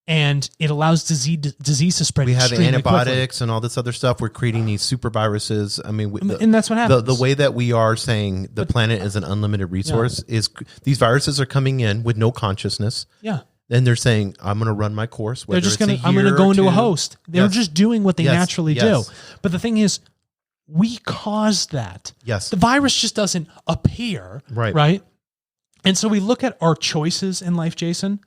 And it allows disease to spread. We have antibiotics quickly. And all this other stuff. We're creating these super viruses. I mean, and that's what happens. The way that we are saying the planet is an unlimited resource is these viruses are coming in with no consciousness. Yeah. And they're saying, I'm going to run my course. They're just I'm going to go into a host. They're just doing what they naturally do. But the thing is, we caused that. Yes. The virus just doesn't appear. Right. And so we look at our choices in life, Jason.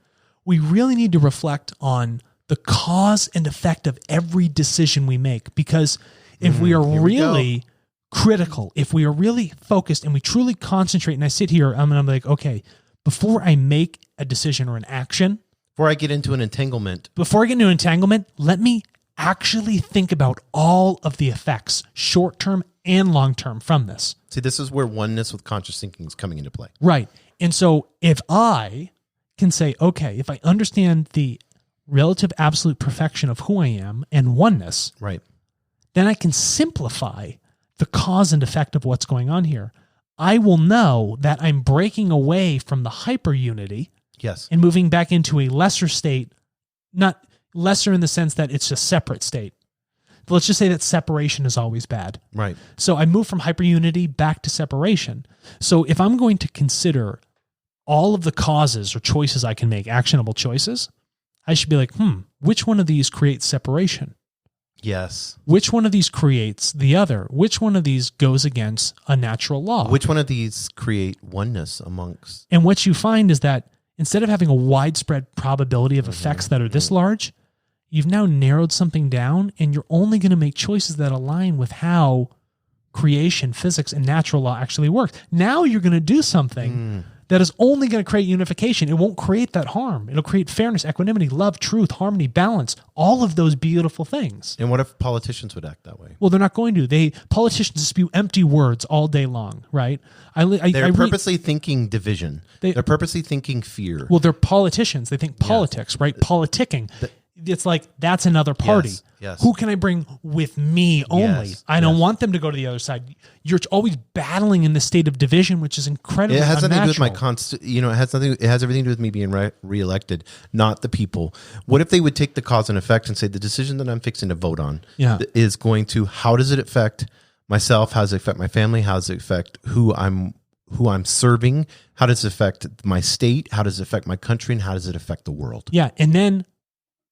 We really need to reflect on the cause and effect of every decision we make, because if we are really critical, if we are really focused and we truly concentrate, and I sit here, I'm like, okay, before I make a decision or an action, before I get into an entanglement, let me actually think about all of the effects, short-term and long-term, from this. See, this is where oneness with conscious thinking is coming into play. Right. And so if I can say, okay, if I understand the relative absolute perfection of who I am and oneness, right, then I can simplify the cause and effect of what's going on here. I will know that I'm breaking away from the hyper-unity and moving back into a lesser state, not lesser in the sense that it's a separate state. But let's just say that separation is always bad. Right. So I move from hyper-unity back to separation. So if I'm going to consider all of the causes or choices I can make, actionable choices, I should be like, which one of these creates separation? Yes. Which one of these creates the other? Which one of these goes against a natural law? Which one of these create oneness amongst? And what you find is that instead of having a widespread probability of effects that are this large, you've now narrowed something down, and you're only going to make choices that align with how creation, physics, and natural law actually work. Now you're going to do something that is only going to create unification. It won't create that harm. It'll create fairness, equanimity, love, truth, harmony, balance, all of those beautiful things. And what if politicians would act that way? Well, they're not going to. Politicians spew empty words all day long, right? They're purposely thinking division. They're purposely thinking fear. Well, they're politicians. They think politics, right? Politicking. It's like, that's another party. Yes. Who can I bring with me only? I don't want them to go to the other side. You're always battling in this state of division, which is incredibly unnatural. It has nothing to do with it has everything to do with me being reelected, not the people. What if they would take the cause and effect and say the decision that I'm fixing to vote on is going to, how does it affect myself? How does it affect my family? How does it affect who I'm serving? How does it affect my state? How does it affect my country? And how does it affect the world? Yeah. And then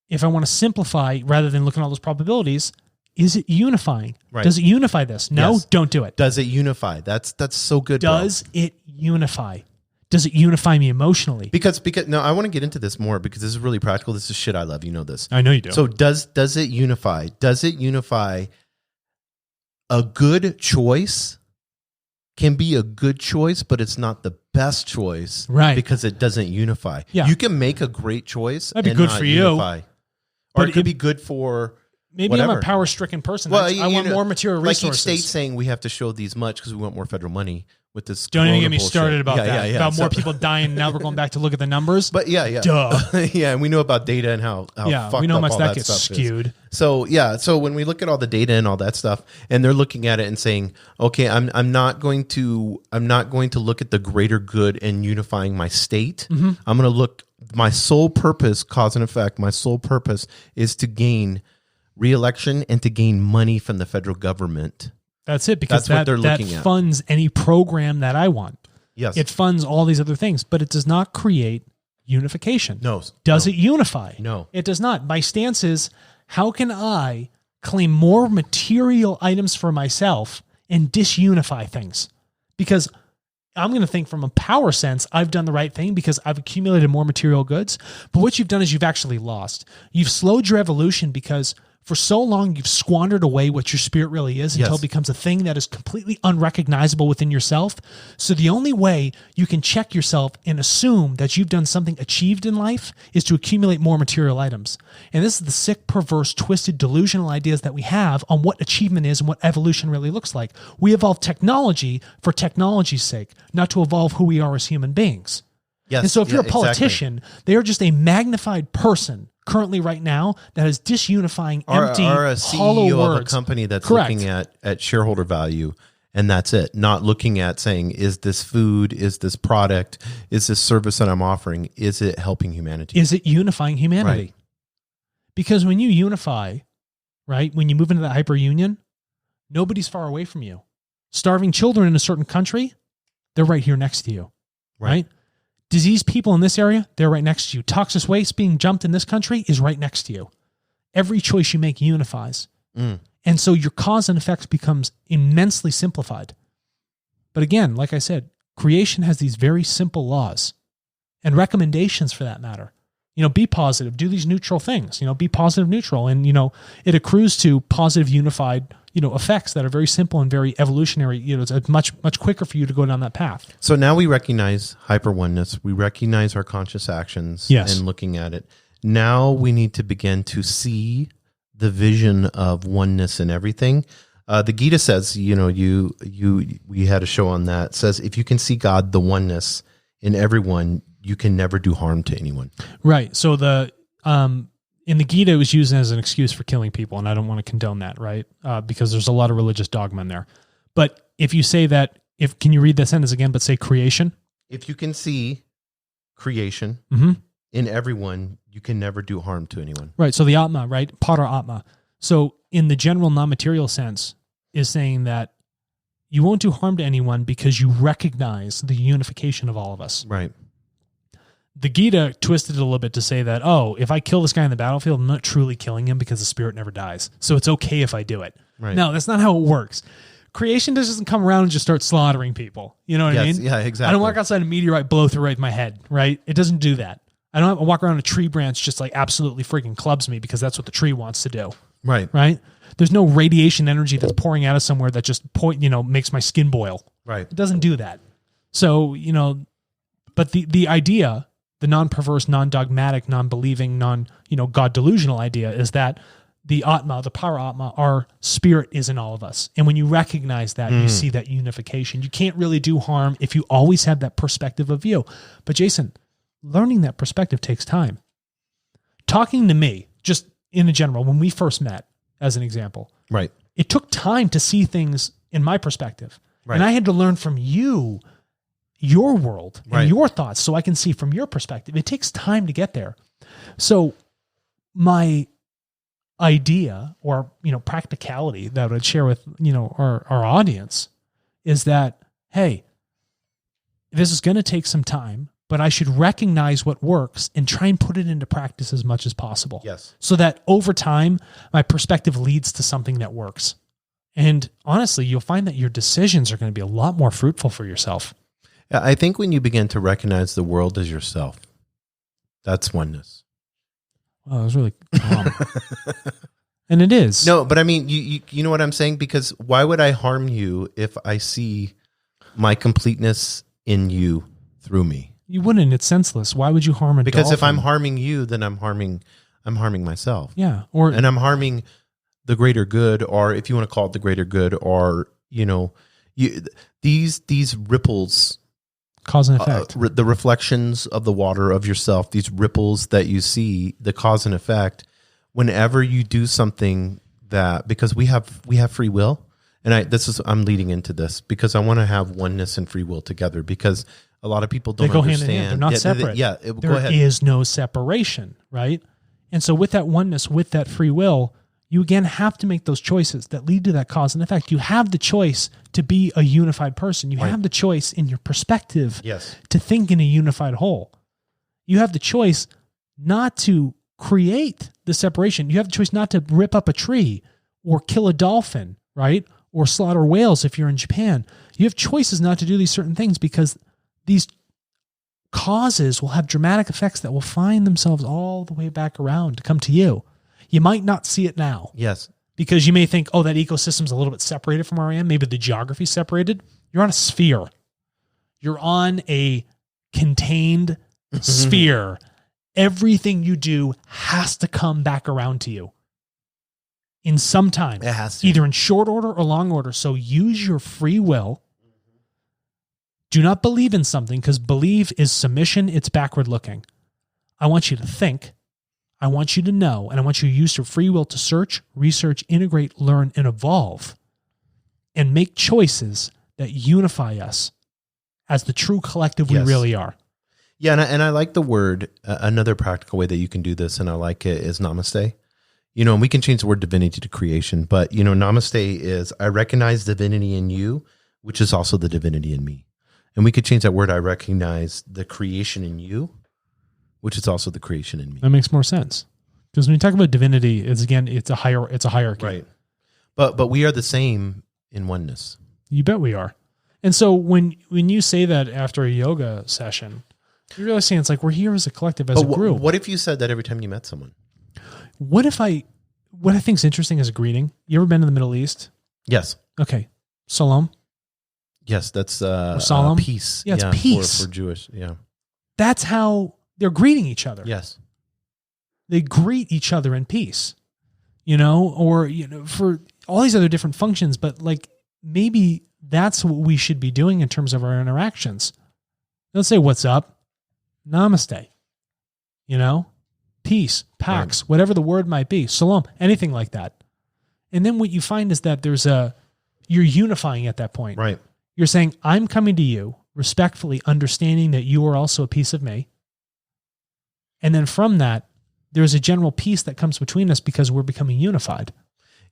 if I want to simplify rather than looking at all those probabilities, is it unifying? Right. Does it unify this? No, don't do it. Does it unify? That's so good. Does it unify? Does it unify me emotionally? Because no, I want to get into this more because this is really practical. This is shit I love. You know this. I know you do. So does it unify? Does it unify? A good choice can be a good choice, but it's not the best choice, right? Because it doesn't unify. Yeah. You can make a great choice. That'd be good for you. Unify. Or it could be good for maybe whatever. I'm a power-stricken person. Well, I want more material resources. Like each state saying we have to show these much because we want more federal money with this. Don't even get me started about that. Yeah. About more people dying. Now we're going back to look at the numbers. But yeah. Duh. Yeah, and we know about data and how fucked we know how up much all that gets skewed. Is. So when we look at all the data and all that stuff, and they're looking at it and saying, okay, I'm not going to look at the greater good and unifying my state. Mm-hmm. I'm going to look. My sole purpose, cause and effect. My sole purpose is to gain re-election and to gain money from the federal government. That's it, because That's what they're looking that at. funds any program that I want. Yes. It funds all these other things, but it does not create unification. No. Does it unify? No. It does not. My stance is, how can I claim more material items for myself and disunify things? Because I'm going to think from a power sense, I've done the right thing because I've accumulated more material goods. But what you've done is you've actually lost. You've slowed your evolution because for so long you've squandered away what your spirit really is until Yes. it becomes a thing that is completely unrecognizable within yourself. So the only way you can check yourself and assume that you've done something achieved in life is to accumulate more material items. And this is the sick, perverse, twisted, delusional ideas that we have on what achievement is and what evolution really looks like. We evolve technology for technology's sake, not to evolve who we are as human beings. Yes. And so if you're a exactly. politician, they are just a magnified person currently right now that is disunifying, empty, or a hollow CEO of a words. company that's Correct. looking at shareholder value, and that's it. Not looking at saying, is this food, is this product, is this service that I'm offering, is it helping humanity? Is it unifying humanity? Right. Because when you unify, right, when you move into that hyper-union, nobody's far away from you. Starving children in a certain country, they're right here next to you, right? Diseased people in this area, they're right next to you. Toxic waste being jumped in this country is right next to you. Every choice you make unifies. And so your cause and effects becomes immensely simplified. But again, like I said, creation has these very simple laws and recommendations for that matter. Be positive, do these neutral things, be positive, neutral. And, it accrues to positive, unified, effects that are very simple and very evolutionary. It's much, much quicker for you to go down that path. So now we recognize hyper-oneness. We recognize our conscious actions Yes. and looking at it. Now we need to begin to see the vision of oneness in everything. The Gita says, we had a show on that, says, if you can see God, the oneness in everyone, you can never do harm to anyone. Right. So in the Gita, it was used as an excuse for killing people, and I don't want to condone that, right? Because there's a lot of religious dogma in there. But if you say that, can you read that sentence again, but say creation? If you can see creation in everyone, you can never do harm to anyone. Right. So the Atma, right? Para Atma. So in the general non-material sense is saying that you won't do harm to anyone because you recognize the unification of all of us. Right. The Gita twisted it a little bit to say that, if I kill this guy in the battlefield, I'm not truly killing him because the spirit never dies. So it's okay if I do it. Right. No, that's not how it works. Creation doesn't come around and just start slaughtering people. You know what I mean? Yeah, exactly. I don't walk outside and a meteorite blow through right in my head, right? It doesn't do that. I don't walk around a tree branch just like absolutely freaking clubs me because that's what the tree wants to do. Right. Right? There's no radiation energy that's pouring out of somewhere that just makes my skin boil. Right. It doesn't do that. So, but the idea, the non-perverse, non-dogmatic, non-believing, God delusional idea is that the Atma, the Para Atma, our spirit is in all of us. And when you recognize that, you see that unification. You can't really do harm if you always have that perspective of view. But Jason, learning that perspective takes time. Talking to me, just in a general, when we first met, as an example, Right. it took time to see things in my perspective. Right. And I had to learn from you, your world, and Right. your thoughts so I can see from your perspective. It takes time to get there. So my idea or, practicality that I'd share with, our audience is that, hey, this is going to take some time, but I should recognize what works and try and put it into practice as much as possible. Yes. So that over time, my perspective leads to something that works. And honestly, you'll find that your decisions are going to be a lot more fruitful for yourself. I think when you begin to recognize the world as yourself, that's oneness. Oh, that was really calm. And it is. No, but I mean, you know what I'm saying? Because why would I harm you if I see my completeness in you through me? You wouldn't. It's senseless. Why would you harm a Because if I'm dolphin? harming you, then I'm harming myself. Yeah. Or And I'm harming the greater good, or if you want to call it the greater good, or, these ripples, cause and effect. the reflections of the water of yourself, these ripples that you see, the cause and effect, whenever you do something that, because we have free will, and I'm leading into this because I want to have oneness and free will together, because a lot of people don't They go understand. hand in hand. They're not separate. Go There ahead. is no separation, right? And so with that oneness, with that free will, you again have to make those choices that lead to that cause and effect. You have the choice to be a unified person. You have the choice in your perspective to think in a unified whole. You have the choice not to create the separation. You have the choice not to rip up a tree or kill a dolphin, right? Or slaughter whales if you're in Japan. You have choices not to do these certain things because these causes will have dramatic effects that will find themselves all the way back around to come to you. You might not see it now. Yes. Because you may think, oh, that ecosystem's a little bit separated from where I am. Maybe the geography's separated. You're on a sphere. You're on a contained sphere. Everything you do has to come back around to you in some time. It has to. Either in short order or long order. So use your free will. Do not believe in something because believe is submission. It's backward looking. I want you to think. I want you to know, and I want you to use your free will to search, research, integrate, learn, and evolve, and make choices that unify us as the true collective we really are. Yeah, and I like the word. Another practical way that you can do this, and I like it, is namaste. And we can change the word divinity to creation, but, namaste is, I recognize divinity in you, which is also the divinity in me. And we could change that word, I recognize the creation in you, which is also the creation in me. That makes more sense. Because when you talk about divinity, it's a hierarchy. Right. But we are the same in oneness. You bet we are. And so when you say that after a yoga session, you're really saying it's like we're here as a collective, as a group. What if you said that every time you met someone? What I think is interesting as a greeting, you ever been to the Middle East? Yes. Okay. Salam. Yes, that's salam. Peace. Yeah, it's peace. For Jewish, yeah. That's how they're greeting each other. Yes. They greet each other in peace, or, for all these other different functions, but like maybe that's what we should be doing in terms of our interactions. Don't say what's up, namaste, peace, pax, whatever the word might be, salam, anything like that. And then what you find is that you're unifying at that point. Right. You're saying, I'm coming to you respectfully, understanding that you are also a piece of me. And then from that, there's a general peace that comes between us because we're becoming unified.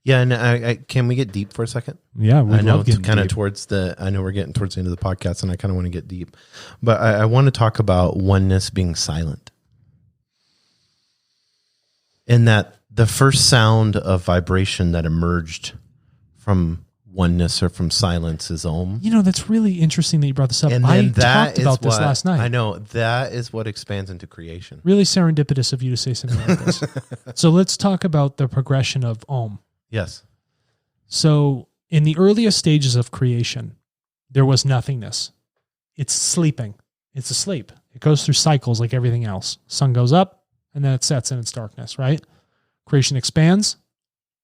Yeah, and can we get deep for a second? Yeah, I know it's kind of I know we're getting towards the end of the podcast, and I kind of want to get deep, but I want to talk about oneness being silent, in that the first sound of vibration that emerged from oneness or from silence is Om. That's really interesting that you brought this up. And I talked about this last night. I know that is what expands into creation. Really serendipitous of you to say something like this. So let's talk about the progression of Om. Yes. So in the earliest stages of creation, there was nothingness. It's sleeping. It's asleep. It goes through cycles like everything else. Sun goes up and then it sets in its darkness, right? Creation expands,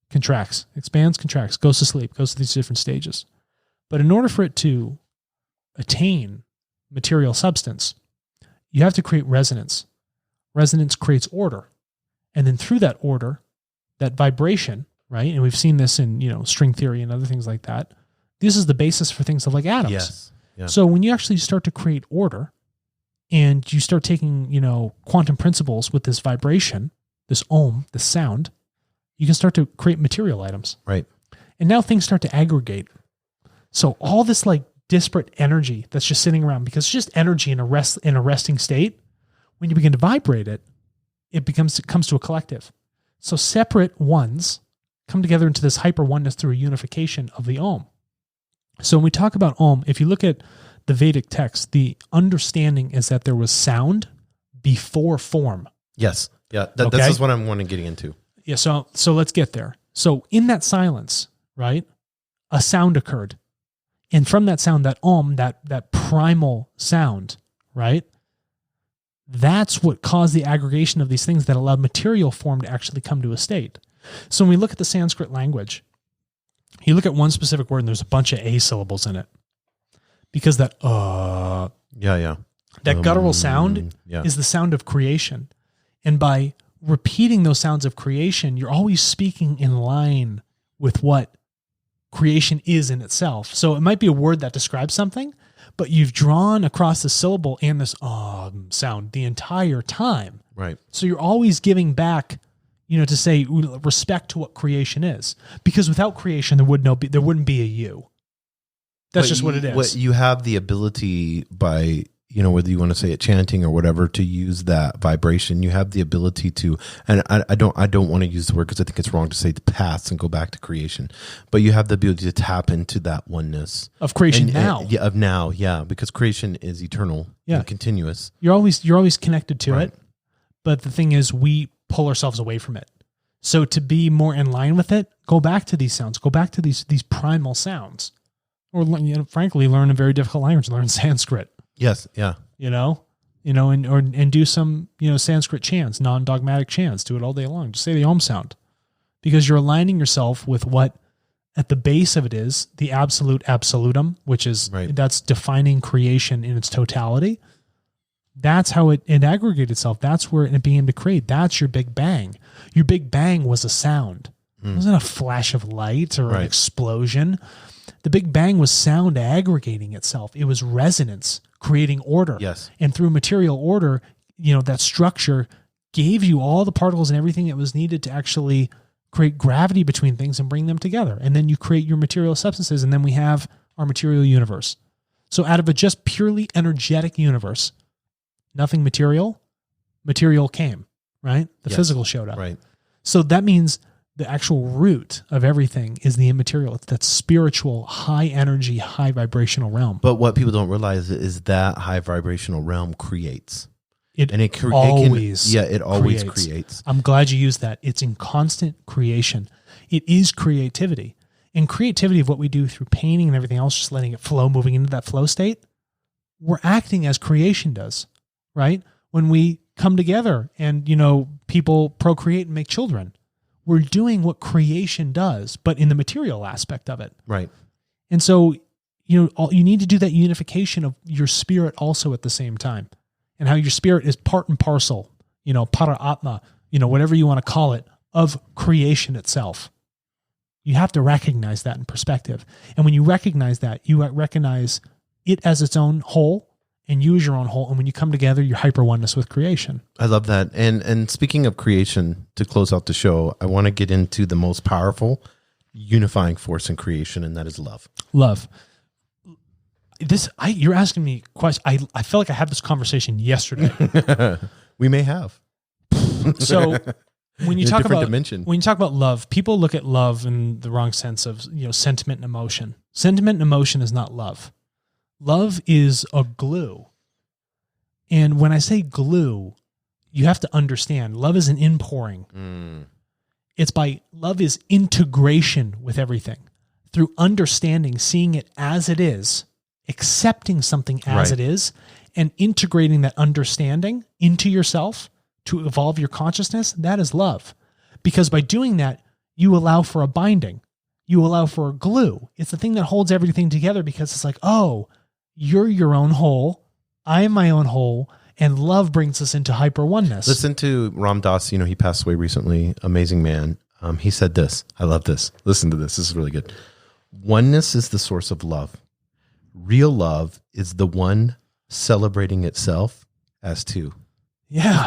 contracts, expands, contracts, goes to sleep, goes to these different stages. But in order for it to attain material substance, you have to create resonance. Resonance creates order. And then through that order, that vibration, right? And we've seen this in, string theory and other things like that. This is the basis for things like atoms. Yes. Yeah. So when you actually start to create order and you start taking, quantum principles with this vibration, this Om, this sound, you can start to create material items. Right. And now things start to aggregate. So all this like disparate energy that's just sitting around, because it's just energy in a resting state, when you begin to vibrate it, it comes to a collective. So separate ones come together into this hyper-oneness through a unification of the Om. So when we talk about Om, if you look at the Vedic text, the understanding is that there was sound before form. Yes. Yeah. This is what I'm wanting getting into. Yeah, so let's get there. So in that silence, right, a sound occurred. And from that sound, that Om, that primal sound, right, that's what caused the aggregation of these things that allowed material form to actually come to a state. So when we look at the Sanskrit language, you look at one specific word and there's a bunch of A syllables in it. Because that that guttural sound is the sound of creation. And by repeating those sounds of creation, you're always speaking in line with what creation is in itself. So it might be a word that describes something, but you've drawn across the syllable and this sound the entire time. Right. So you're always giving back, to say respect to what creation is, because without creation, there wouldn't be a you. That's just what it is. You have the ability by, whether you want to say it chanting or whatever, to use that vibration. You have the ability to, and I don't want to use the word because I think it's wrong to say the past and go back to creation, but you have the ability to tap into that oneness of creation because creation is eternal and continuous. You're always connected to it, but the thing is, we pull ourselves away from it. So to be more in line with it, go back to these sounds, go back to these primal sounds, or frankly, learn a very difficult language, learn Sanskrit. Yes, yeah. And do some, Sanskrit chants, non-dogmatic chants, do it all day long. Just say the Om sound, because you're aligning yourself with what at the base of it is the absolute absolutum, which is, that's defining creation in its totality. That's how it aggregated itself. That's where it began to create. That's your Big Bang. Your Big Bang was a sound. It wasn't a flash of light or an explosion. The Big Bang was sound aggregating itself. It was resonance, creating order. Yes. And through material order, that structure gave you all the particles and everything that was needed to actually create gravity between things and bring them together. And then you create your material substances, and then we have our material universe. So out of a just purely energetic universe, nothing material came, right? The physical showed up. Right. So that means the actual root of everything is the immaterial. It's that spiritual, high energy, high vibrational realm. But what people don't realize is that high vibrational realm creates. It always creates. I'm glad you used that. It's in constant creation. It is creativity. And creativity of what we do through painting and everything else, just letting it flow, moving into that flow state, we're acting as creation does. Right? When we come together and, people procreate and make children, we're doing what creation does, but in the material aspect of it. Right. And so, you need to do that unification of your spirit also at the same time, and how your spirit is part and parcel, para atma, whatever you want to call it, of creation itself. You have to recognize that in perspective. And when you recognize that, you recognize it as its own whole, and you as your own whole. And when you come together, you're hyper-oneness with creation. I love that. And speaking of creation, to close out the show, I want to get into the most powerful unifying force in creation, and that is love. Love. You're asking me questions. I feel like I had this conversation yesterday. We may have. So when you talk about dimension. When you talk about love, people look at love in the wrong sense of sentiment and emotion. Sentiment and emotion is not love. Love is a glue. And when I say glue, you have to understand love is an inpouring. Love is integration with everything. Through understanding, seeing it as it is, accepting something as it is, and integrating that understanding into yourself to evolve your consciousness, that is love. Because by doing that, you allow for a binding. You allow for a glue. It's the thing that holds everything together, because it's like, oh, you're your own whole, I am my own whole, and love brings us into hyper-oneness. Listen to Ram Dass, he passed away recently, amazing man. He said this, I love this. Listen to this, this is really good. Oneness is the source of love. Real love is the one celebrating itself as two. Yeah.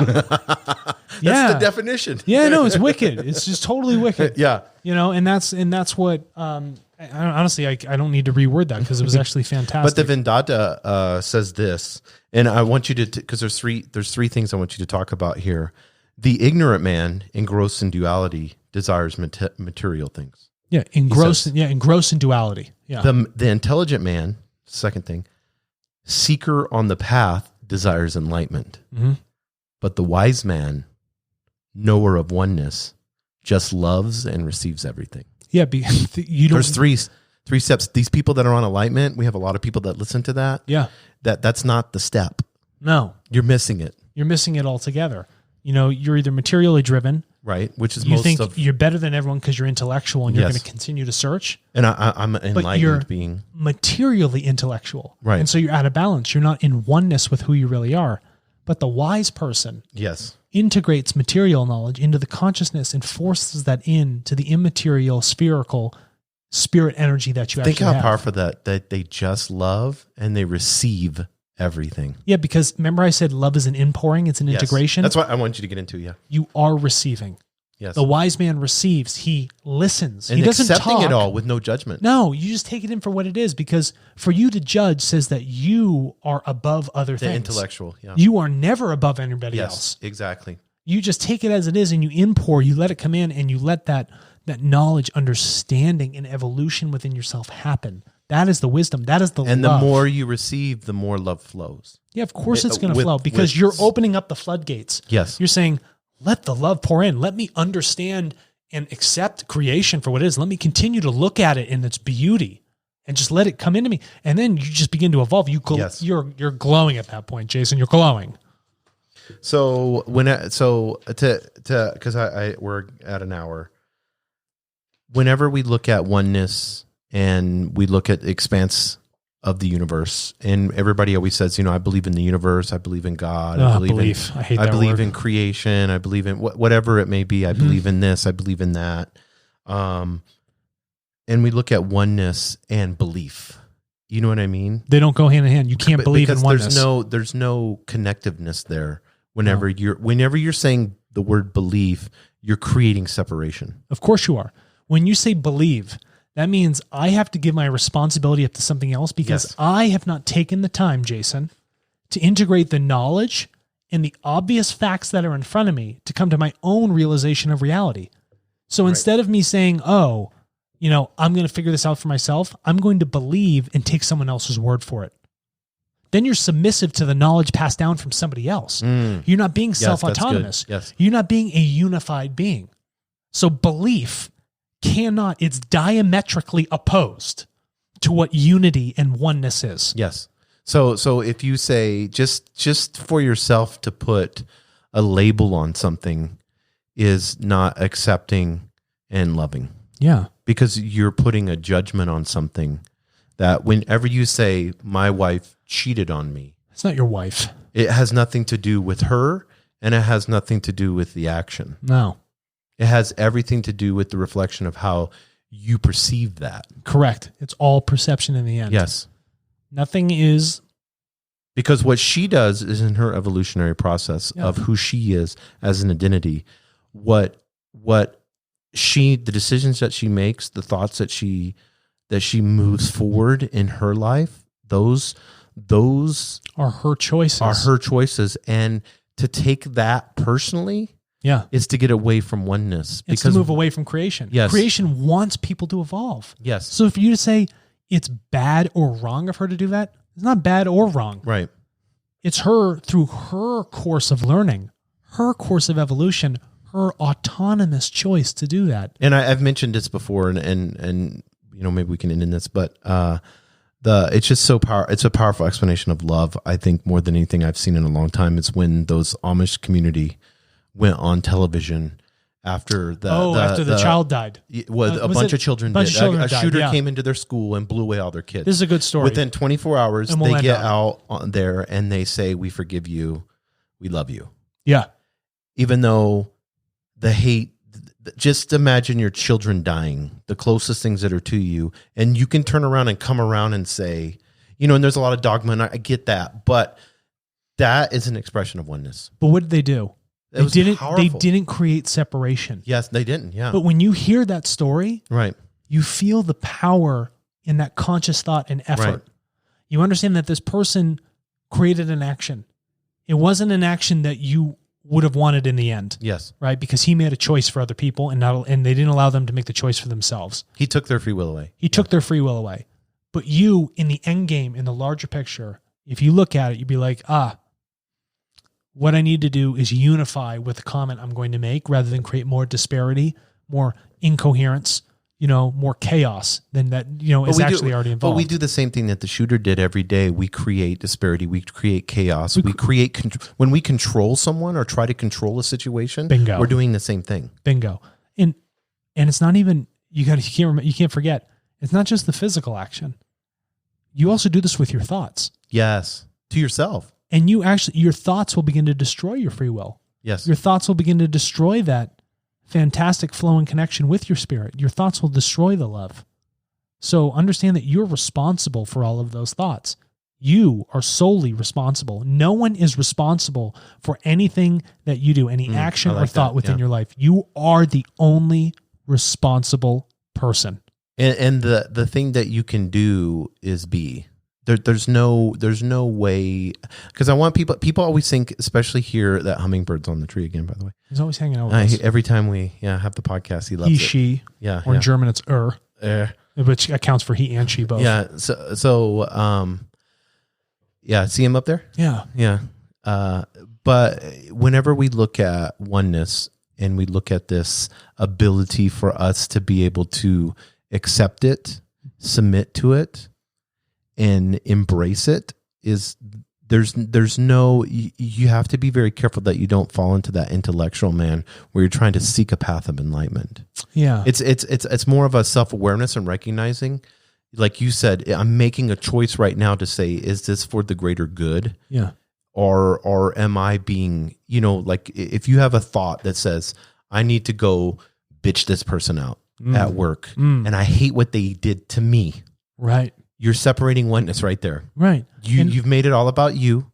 That's the definition. Yeah, no, it's wicked. It's just totally wicked. Yeah. And that's what, honestly, I don't need to reword that because it was actually fantastic. But the Vedanta says this, and I want you to, because there's three things I want you to talk about here. The ignorant man, engrossed in duality, desires material things. Yeah, engrossed in duality. Yeah. The intelligent man, second thing, seeker on the path, desires enlightenment. Mm-hmm. But the wise man, knower of oneness, just loves and receives everything. Yeah, there's three steps. These people that are on enlightenment, we have a lot of people that listen to that. Yeah. That's not the step. No. You're missing it. You're missing it altogether. You're either materially driven. Right, which is you think you're better than everyone because you're intellectual and you're going to continue to search. And I'm an enlightened being. Materially intellectual. Right. And so you're out of balance. You're not in oneness with who you really are. But the wise person integrates material knowledge into the consciousness and forces that into the immaterial, spherical spirit energy that you think actually have. Think how powerful that they just love and they receive everything. Yeah, because remember I said love is an inpouring, it's an integration. That's what I want you to get into, yeah. You are receiving. Yes. The wise man receives, he listens. And he doesn't accepting talk. it all with no judgment. No, you just take it in for what it is, because for you to judge says that you are above other The things. intellectual, yeah. You are never above anybody else. Exactly. You just take it as it is and you you let it come in, and you let that knowledge, understanding, and evolution within yourself happen. That is the wisdom. That is the And love. the more you receive, the more love flows. Yeah, of course it's going to with- flow, because with- you're opening up the floodgates. Yes. You're saying, let the love pour in. Let me understand and accept creation for what it is. Let me continue to look at it in its beauty and just let it come into me. And then you just begin to evolve. Yes. You're glowing at that point, Jason. You're glowing. So because we're at an hour. Whenever we look at oneness and we look at the expanse of the universe, and everybody always says, I believe in the universe, I believe in God, I hate that believe word. in creation, I believe in whatever it may be, I believe in this, I believe in that. And we look at oneness and belief. You know what I mean? They don't go hand in hand. You can't believe in oneness. There's no connectiveness there. Whenever you're saying the word belief, you're creating separation. Of course you are. When you say believe, that means I have to give my responsibility up to something else, because Yes. I have not taken the time, Jason, to integrate the knowledge and the obvious facts that are in front of me to come to my own realization of reality. So instead of me saying, I'm going to figure this out for myself, I'm going to believe and take someone else's word for it. Then you're submissive to the knowledge passed down from somebody else. You're not being self-autonomous. Yes. You're not being a unified being. So belief it's diametrically opposed to what unity and oneness is. Yes. So if you say just for yourself to put a label on something is not accepting and loving. Yeah. Because you're putting a judgment on something that whenever you say, my wife cheated on me, It's not your wife. it has nothing to do with her, and it has nothing to do with the action. No. It has everything to do with the reflection of how you perceive that. Correct. It's all perception in the end. Yes. Nothing is. Because what she does is in her evolutionary process Yeah. of who she is as an identity, the decisions that she makes, the thoughts that she moves forward in her life, those are her choices. are her choices. And to take that personally Yeah. is to get away from oneness. It's to move away from creation. Yes. Creation wants people to evolve. Yes. So for you to say it's bad or wrong of her to do that, it's not bad or wrong. Right. It's her, through her course of learning, her course of evolution, her autonomous choice to do that. And I've mentioned this before, and maybe we can end in this, but it's just it's a powerful explanation of love. I think more than anything I've seen in a long time. It's when those Amish community went on television after the child died. Well, a bunch of children did. A shooter came into their school and blew away all their kids. This is a good story. Within 24 hours, And we'll they get end out on there and they say, "We forgive you. We love you." Yeah. Even though the hate, just imagine your children dying, the closest things that are to you, and you can turn around and come around and say, and there's a lot of dogma, and I get that, but that is an expression of oneness. But what did they do? It was powerful. They didn't create separation. Yes, they didn't. Yeah. But when you hear that story, Right. you feel the power in that conscious thought and effort. Right. You understand that this person created an action. It wasn't an action that you would have wanted in the end. Yes. Right? Because he made a choice for other people and they didn't allow them to make the choice for themselves. He took their free will away. He took their free will away. But you, in the end game, in the larger picture, if you look at it, you'd be like, what I need to do is unify with the comment I'm going to make rather than create more disparity, more incoherence, more chaos than that, is actually already involved. But we do the same thing that the shooter did every day. We create disparity. We create chaos. We create, when we control someone or try to control a situation, Bingo. We're doing the same thing. Bingo. And it's not even, you can't forget, it's not just the physical action. You also do this with your thoughts. Yes. To yourself. And your thoughts will begin to destroy your free will. Yes. Your thoughts will begin to destroy that fantastic flowing connection with your spirit. Your thoughts will destroy the love. So understand that you're responsible for all of those thoughts. You are solely responsible. No one is responsible for anything that you do, any action or thought within your life. You are the only responsible person. And the thing that you can do is be. There's no way, because I want people always think, especially here, that hummingbird's on the tree again, by the way. He's always hanging out with us. Every time we have the podcast, he loves he, it. she. Yeah. Or in German, it's which accounts for he and she both. Yeah. Yeah, see him up there? Yeah. Yeah. But whenever we look at oneness and we look at this ability for us to be able to accept it, submit to it, and embrace it, is there's no, you have to be very careful that you don't fall into that intellectual man where you're trying to seek a path of enlightenment. Yeah. It's more of a self-awareness and recognizing, like you said, I'm making a choice right now to say, is this for the greater good? Yeah. Or am I being, like if you have a thought that says, I need to go bitch this person out at work and I hate what they did to me. Right. You're separating oneness right there. Right. You've made it all about you.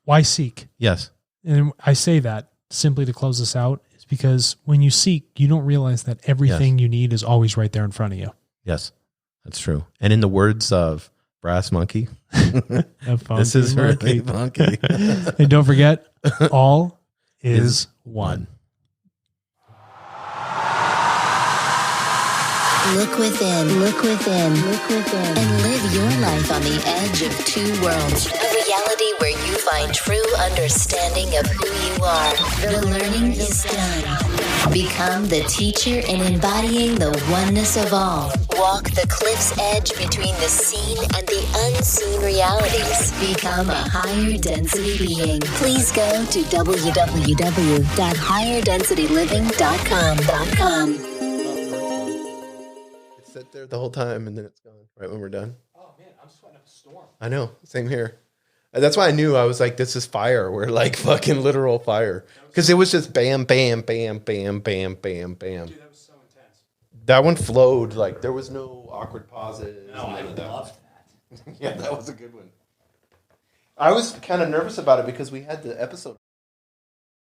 Why seek? Yes. And I say that simply to close this out is because when you seek, you don't realize that everything you need is always right there in front of you. Yes, that's true. And in the words of Brass Monkey, this is really funky. And don't forget, all is one. Look within, and live your life on the edge of two worlds. A reality where you find true understanding of who you are. The learning is done. Become the teacher in embodying the oneness of all. Walk the cliff's edge between the seen and the unseen realities. Become a higher density being. Please go to www.higherdensityliving.com. Sit there the whole time and then it's gone right when we're done. Oh man, I'm sweating up a storm. I know, same here. And that's why I knew, I was like, this is fire. We're like fucking literal fire, because it was just bam, bam, bam, bam, bam, bam, bam. Dude, that was so intense. That one flowed, like there was no awkward pauses. No, I loved that. Yeah, that was a good one. I was kind of nervous about it because we had the episode